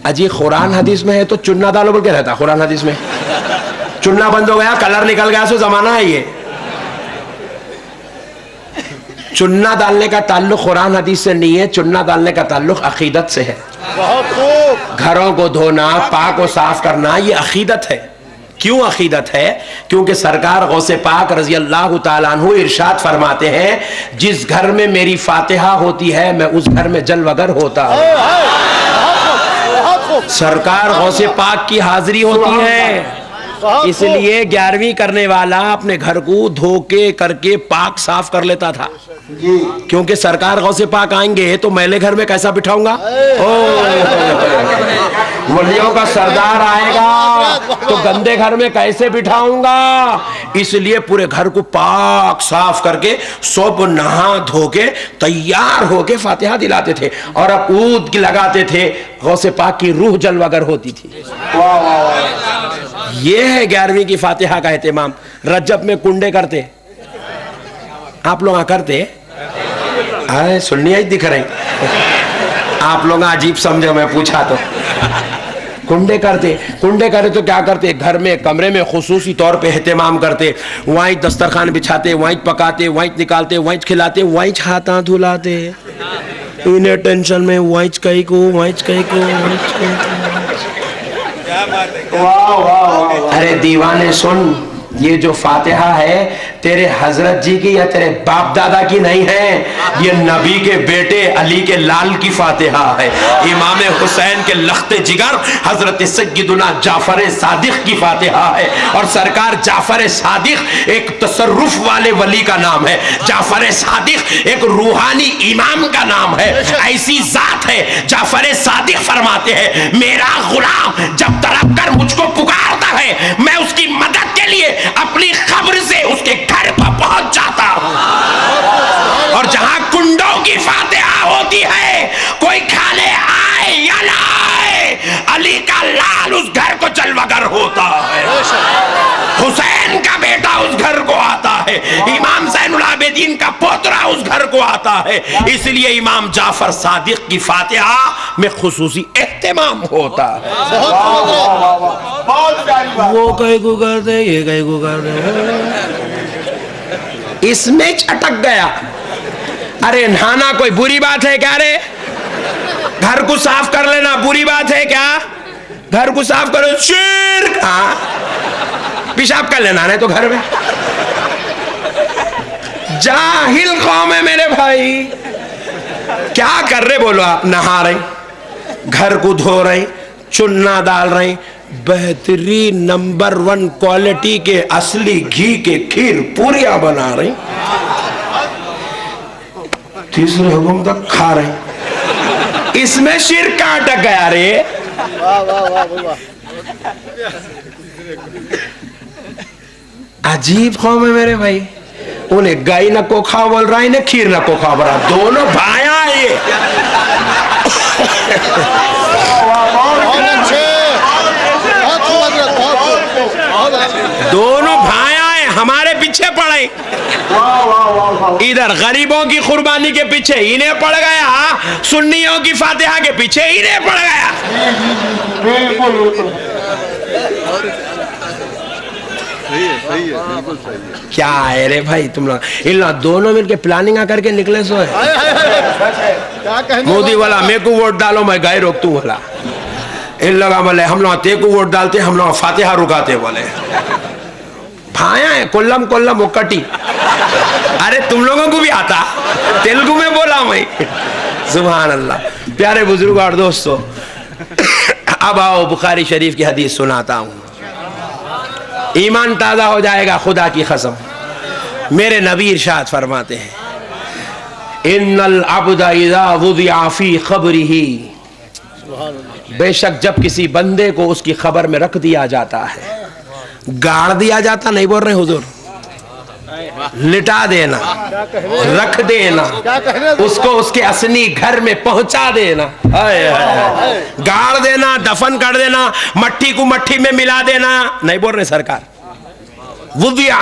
अजी कुरान हदीस में है तो चुन्ना डालो बोल के रहता, कुरान हदीस में चुन्ना बंद हो गया, कलर निकल गया, सो जमाना है ये। चुन्ना डालने का ताल्लुक कुरान हदीस से नहीं है, चुन्ना डालने का ताल्लुक अकीदत से है। बहुत खूब। घरों को धोना, पाक और साफ करना ये अकीदत है। क्यों अकीदत है? क्योंकि सरकार गौसे पाक रजी अल्लाह ताला अन्हु इरशाद फरमाते हैं, जिस घर में मेरी फातिहा होती है मैं उस घर में जलवगर होता हूं। सरकार गौसे पाक की हाजिरी होती है, इसलिए 11वीं करने वाला अपने घर को धो के करके पाक साफ कर लेता था। क्योंकि सरकार गौसे पाक आएंगे तो मैले घर में कैसा बिठाऊंगा? वलियों का सरदार आएगा तो गंदे घर में कैसे बिठाऊंगा? इसलिए पूरे घर को पाक साफ करके सब नहा धो के तैयार होके फातिहा दिलाते थे और अब ऊद लगाते थे, गौसे पाक की रूह जलवगर होती थी। ये है 11वीं की फातिहा का एहतमाम। रजब में कुंडे करते, आप लोग करते? अरे सुननी ही दिख रही, आप लोग अजीब समझे, मैं पूछा तो। कुंडे करते तो क्या करते? घर में कमरे में खुसूसी तौर पे एहतमाम करते, वहीं दस्तरखान बिछाते, वहीं पकाते, वहीं निकालते, वहीं खिलाते, वहीं हाथ धुलाते। इन्हें टेंशन में वहीं कहीं को अरे दीवाने सुन, ये जो फातिहा है तेरे हजरत जी की या तेरे बाप दादा की नहीं है, ये नबी के बेटे अली के लाल की फातिहा है। इमाम हुसैन के लख्ते जिगर हजरत सय्यदुना जाफर सादिक की फातिहा है। और सरकार जाफर सादिक एक तसर्रुफ वाले वली का नाम है, जाफर सादिक एक रूहानी इमाम का नाम है। ऐसी जात है, जाफर सादिक फरमाते हैं, मेरा गुलाम जब तड़प कर मुझको पुकारता है मैं उसकी मदद के लिए अपनी खब्र से उसके घर पर पहुंच जाता हूं। और जहां कुंडों की फातिहा होती है, कोई खाने आए या ना आए, अली का लाल उस घर को जलवगर होता है, हुसैन का बेटा उस घर को आता है, इमाम ज़ैनुल आबिदीन का पोतरा उस घर को आता है। इसलिए इमाम जाफर सादिक की फातिहा में खुसूसी एहतमाम होता है। वो कहीं को कर दे, ये कहीं को कर दे, इसमें चटक गया। अरे नहाना कोई बुरी बात है क्या? रे घर को साफ कर लेना बुरी बात है क्या? घर को साफ करो, शिर्क। पेशाब कर लेना नहीं तो घर में। जाहिल कौम है मेरे भाई, क्या कर रहे बोलो आप? नहा रहे, घर को धो रहे, चुन्ना डाल रहे, बेहतरीन नंबर 1 क्वालिटी के असली घी के खीर पूरियां बना रही, तीसरे हुक्म तक खा रहे। इसमें शिर्क का अटक गया रे। अजीब कौम है मेरे भाई, उन्हें गाय न को खा बोल रहा है, इन्हें खीर न को खा बोल रहा, दोनों भाया ये। दोनों भाया है, हमारे पीछे पड़े। इधर गरीबों की कुर्बानी के पीछे इन्हें पड़ गया, सुन्नियों की फातिहा के पीछे इन्हें पड़ गया। सही है, बिल्कुल सही है। क्या है रे भाई तुम लोग, इन लोग दोनों मिलके प्लानिंग करके निकले सो है। क्या कहने मोदी वाला मेरे को वोट डालो मैं गाय रोक तू वाला, इन लोग बोले हम लोग ते को वोट डालते, हम लोग फातिहा रुकाते बोले। भाया है कोल्लम कोल्लम मुक्कटी। अरे तुम लोगों को भी आता, तेलुगु में बोला मैं। सुभान अल्लाह। प्यारे बुजुर्ग और दोस्तों, अब आओ बुखारी शरीफ की हदीस सुनाता हूं, ईमान ताजा हो जाएगा खुदा की कसम। मेरे नबी इरशाद फरमाते हैं, इन्नल अब्दा इज़ा वुदिअ फी क़ब्रिही, बेशक जब किसी बंदे को उसकी खबर में रख दिया जाता है, गाड़ दिया जाता नहीं बोल रहे हुजूर, लिटा देना, रख देना, उसको उसके असली घर में पहुंचा देना, गाड़ देना, दफन कर देना, मट्टी को मट्टी में मिला देना नहीं बोल रहे सरकार। वुदिया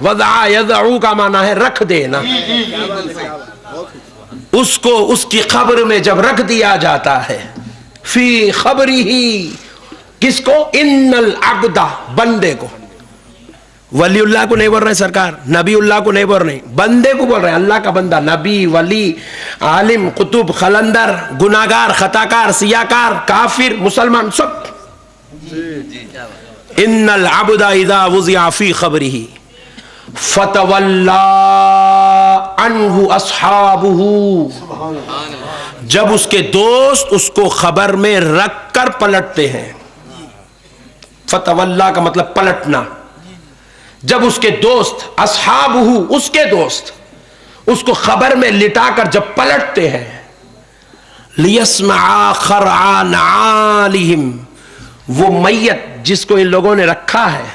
वदा यदउ का माना है रख देना। उसको उसकी खबर में जब रख दिया जाता है, फी खबरी ही, किसको? इन्नल अब्दा, बंदे को। वलीउल्लाह को नहीं बोल रहे सरकार, नबीउल्लाह को नहीं बोल रहे, बंदे को बोल रहे। अल्लाह का बंदा, नबी, वली, आलिम, कुतुब, खलंदर, गुनाहगार, खताकार, सियाकार, काफिर, मुसलमान, सब। इन्नल अब्दा इज़ा वुज़िअ फी क़ब्रिही फतवल्ला अन्हु अस्हाबुहु, जब उसके दोस्त उसको खबर में रख कर पलटते हैं। फतवल्ला का मतलब पलटना। जब उसके दोस्त, अस्हाबुहु, उसके दोस्त उसको खबर में लिटाकर जब पलटते हैं, लियस्मअ ख़रअन आलिहिम, वो मैयत जिसको इन लोगों ने रखा है,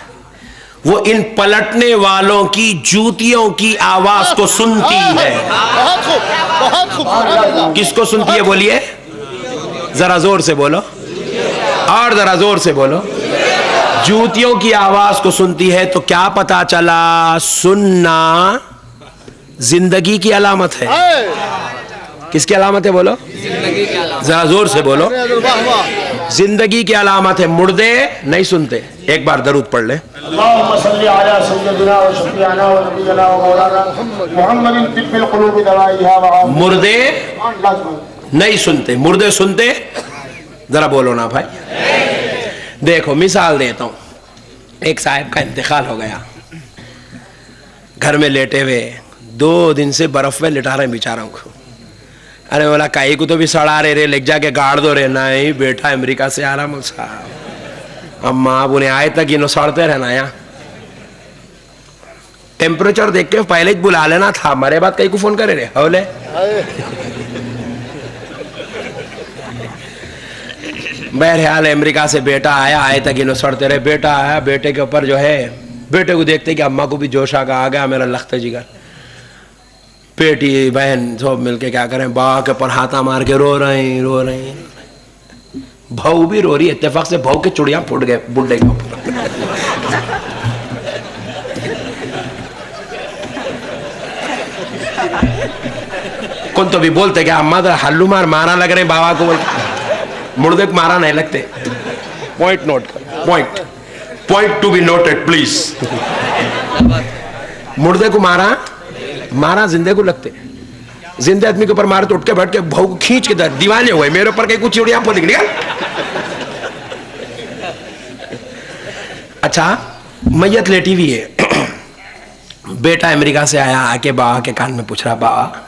वो इन पलटने वालों की जूतियों की आवाज को सुनती है। बहुत खूब, बहुत खूब। किसको सुनती है बोलिए, जरा जोर से बोलो, और जरा जोर से बोलो। जूतियों की आवाज को सुनती है। तो क्या पता चला, सुनना जिंदगी की अलामत है। किसकी अलामत है बोलो, जरा जोर से बोलो। जिंदगी की अलामत है। मुर्दे नहीं सुनते। एक बार दरूद पढ़ ले। मुर्दे नहीं सुनते, मुर्दे सुनते। जरा बोलो ना भाई। देखो मिसाल देता हूं। एक साहब का इंतकाल हो गया, घर में लेटे हुए, 2 दिन से बर्फ में लिटा रहे बेचारों को। अरे बोला काई को तो भी सड़ा रे ले जाके गाड़ दो रे। नहीं बेटा अमेरिका से आ रहा मुझसा, अम्मा उन्हें आए तक इन्हों सड़ते रहना। यहाँ टेम्परेचर देख के पहले ही बुला लेना था, मरे बाद कई को फोन करे रे हौले। बहरहाल अमेरिका से बेटा आया, आए तक इन्हों सड़ते रहे। बेटा आया, बेटे के ऊपर जो है, बेटे को देखते कि अम्मा को भी जोश आ गया, मेरा लखते जिगर। बेटी बहन सब मिलके क्या करें, बाबा के ऊपर हाथा मार के रो रहे हैं। भाऊ भी रो रही है। इत्तेफाक से भाऊ के चुड़िया फूट गए बुड्ढे के ऊपर। कौन तो भी बोलते क्या अम्मा तो हल्लू मारा लग रहे बाबा को, मुर्दे को मारा नहीं लगते। पॉइंट नोट कर, point to be noted please. मुर्दे को मारा जिंदे को लगते। जिंदे आदमी के ऊपर मारे तो उठ के बैठ के भाव को खींच के दीवाने हुए, मेरे ऊपर कहीं कुछ चिड़िया फोड़ निकल। अच्छा मैयत लेटी हुई है, बेटा अमेरिका से आया, आके बाबा के कान में पूछ रहा, बाबा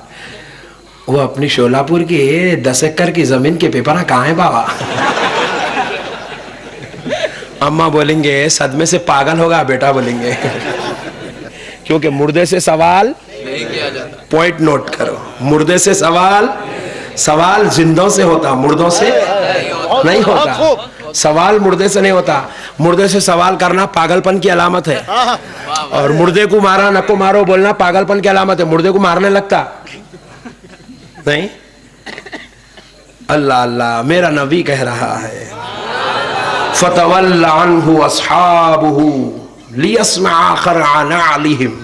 वो अपनी शोलापुर की 10 एकड़ की जमीन के पेपर कहाँ है बाबा? अम्मा बोलेंगे सदमे से पागल होगा बेटा, बोलेंगे क्योंकि मुर्दे से सवाल नहीं किया जाता। पॉइंट नोट करो, मुर्दे से सवाल जिंदों से होता, मुर्दों से नहीं होता। सवाल मुर्दे से नहीं होता। मुर्दे से सवाल करना पागलपन की अलामत है, और मुर्दे को मारा नको मारो बोलना पागलपन की अलामत है। मुर्दे को मारने लगता नहीं। अल्लाह अल्लाह, मेरा नबी कह रहा है, फतवल्ला अन्हु अस्हाबुहु लियस्मअ ख़रअन आलिहिम।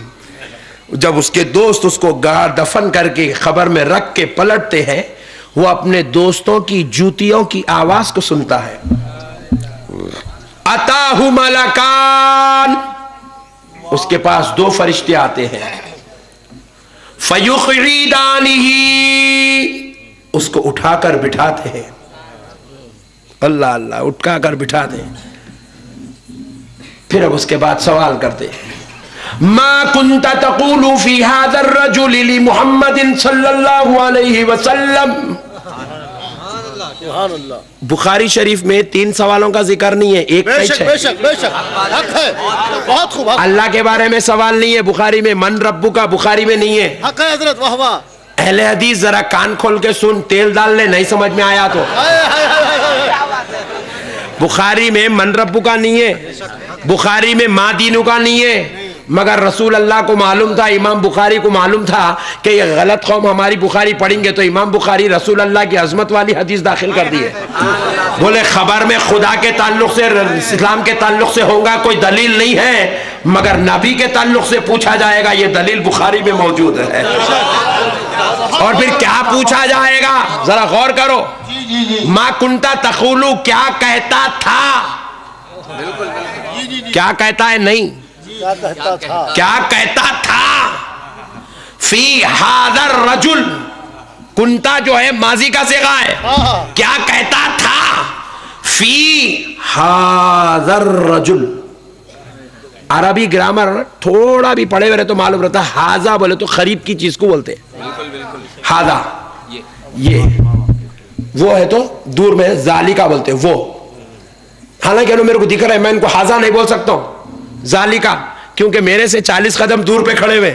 जब उसके दोस्त उसको दफन करके खबर में रख के पलटते हैं, वो अपने दोस्तों की जूतियों की आवाज को सुनता है। अताहु मलकान, उसके पास दो फरिश्ते आते हैं। फयुक़ीदानिही, उसको उठाकर बिठाते हैं। अल्लाह अल्लाह, उठाकर बिठाते हैं। फिर अब उसके बाद सवाल करते हैं, मा कुन्ता तक़ूलु फी हाज़र रजुल लि मुहम्मदिन सल्लल्लाहु अलैहि वसल्लम। बुखारी शरीफ में 3 सवालों का जिक्र नहीं है, एक बेशक बेशक बेशक, हक है, बहुत खूब। अल्लाह के बारे में सवाल नहीं है बुखारी में, मन रब्बू का बुखारी में नहीं है। हक है हजरत, वाह वाह। अहले हदीस जरा कान खोल के सुन, तेल डाल ले, नहीं समझ में आया तो। बुखारी में मन रब्बू का नहीं है, बुखारी में माँ दीनू का नहीं है, मगर रसूल अल्लाह को मालूम था, इमाम बुखारी को मालूम था कि ये गलत कौम हमारी बुखारी पढ़ेंगे, तो इमाम बुखारी रसूल अल्लाह की अजमत वाली हदीस दाखिल कर दी है। बोले खबर में खुदा के ताल्लुक से, इस्लाम के ताल्लुक से होगा कोई दलील नहीं है, मगर नबी के ताल्लुक से पूछा जाएगा, ये दलील बुखारी में मौजूद है। और फिर क्या पूछा जाएगा, जरा गौर करो। मा कुंता तखूलू, क्या कहता था, क्या कहता है, नहीं क्या कहता था, क्या कहता था। फी हाज़र रजुल, कुंता जो है माजी का सिगा है, क्या कहता था। फी हाज़र रजुल, अरबी ग्रामर थोड़ा भी पढ़े हुए तो मालूम रहता है, हाजा बोले तो खरीब की चीज को बोलते हैं। हाजा ये वो है तो दूर में जालिका बोलते हैं वो। हालांकि मेरे को दिख रहा है, मैं इनको हाजा नहीं बोल सकता हूं, जालिका, क्योंकि मेरे से 40 कदम दूर पे खड़े हुए।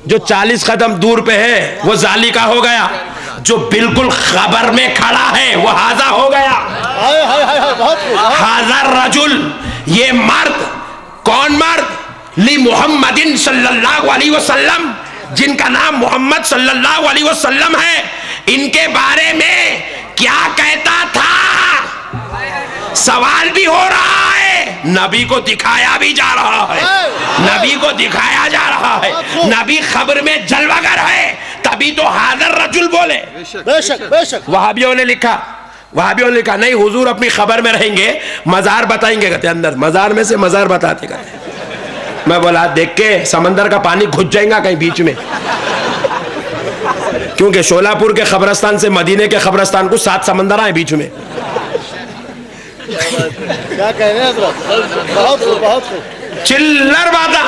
जो 40 कदम दूर पे है वो जालिका हो गया, जो बिल्कुल खबर में खड़ा है वो हाजा हो गया। हाज़र रजुल, ये मर्द, कौन मर्द, ली मुहम्मदिन सल्लल्लाहु अलैहि वसल्लम, जिनका नाम मोहम्मद सल्लल्लाहु अलैहि वसल्लम है, इनके बारे में क्या कहता था। सवाल भी हो रहा है, नबी को दिखाया भी जा रहा है, नबी को दिखाया जा रहा है, नबी खबर में जलवागर है, तभी तो हाज़र रजुल बोले। बेशक बेशक। वहाबियों ने लिखा, वहाबियों ने लिखा नहीं, हुजूर अपनी खबर में रहेंगे, मजार बताएंगे, कहते अंदर मजार में से मजार बताते कहते। मैं बोला देख के समंदर का पानी घुस जाएगा कहीं बीच में, क्योंकि शोलापुर के खबरस्तान से मदीने के खबरस्तान को 7 समंदर आए बीच में। क्या कह रहे हैं, बहुत खूब बहुत खूब। चिल्लर बाता।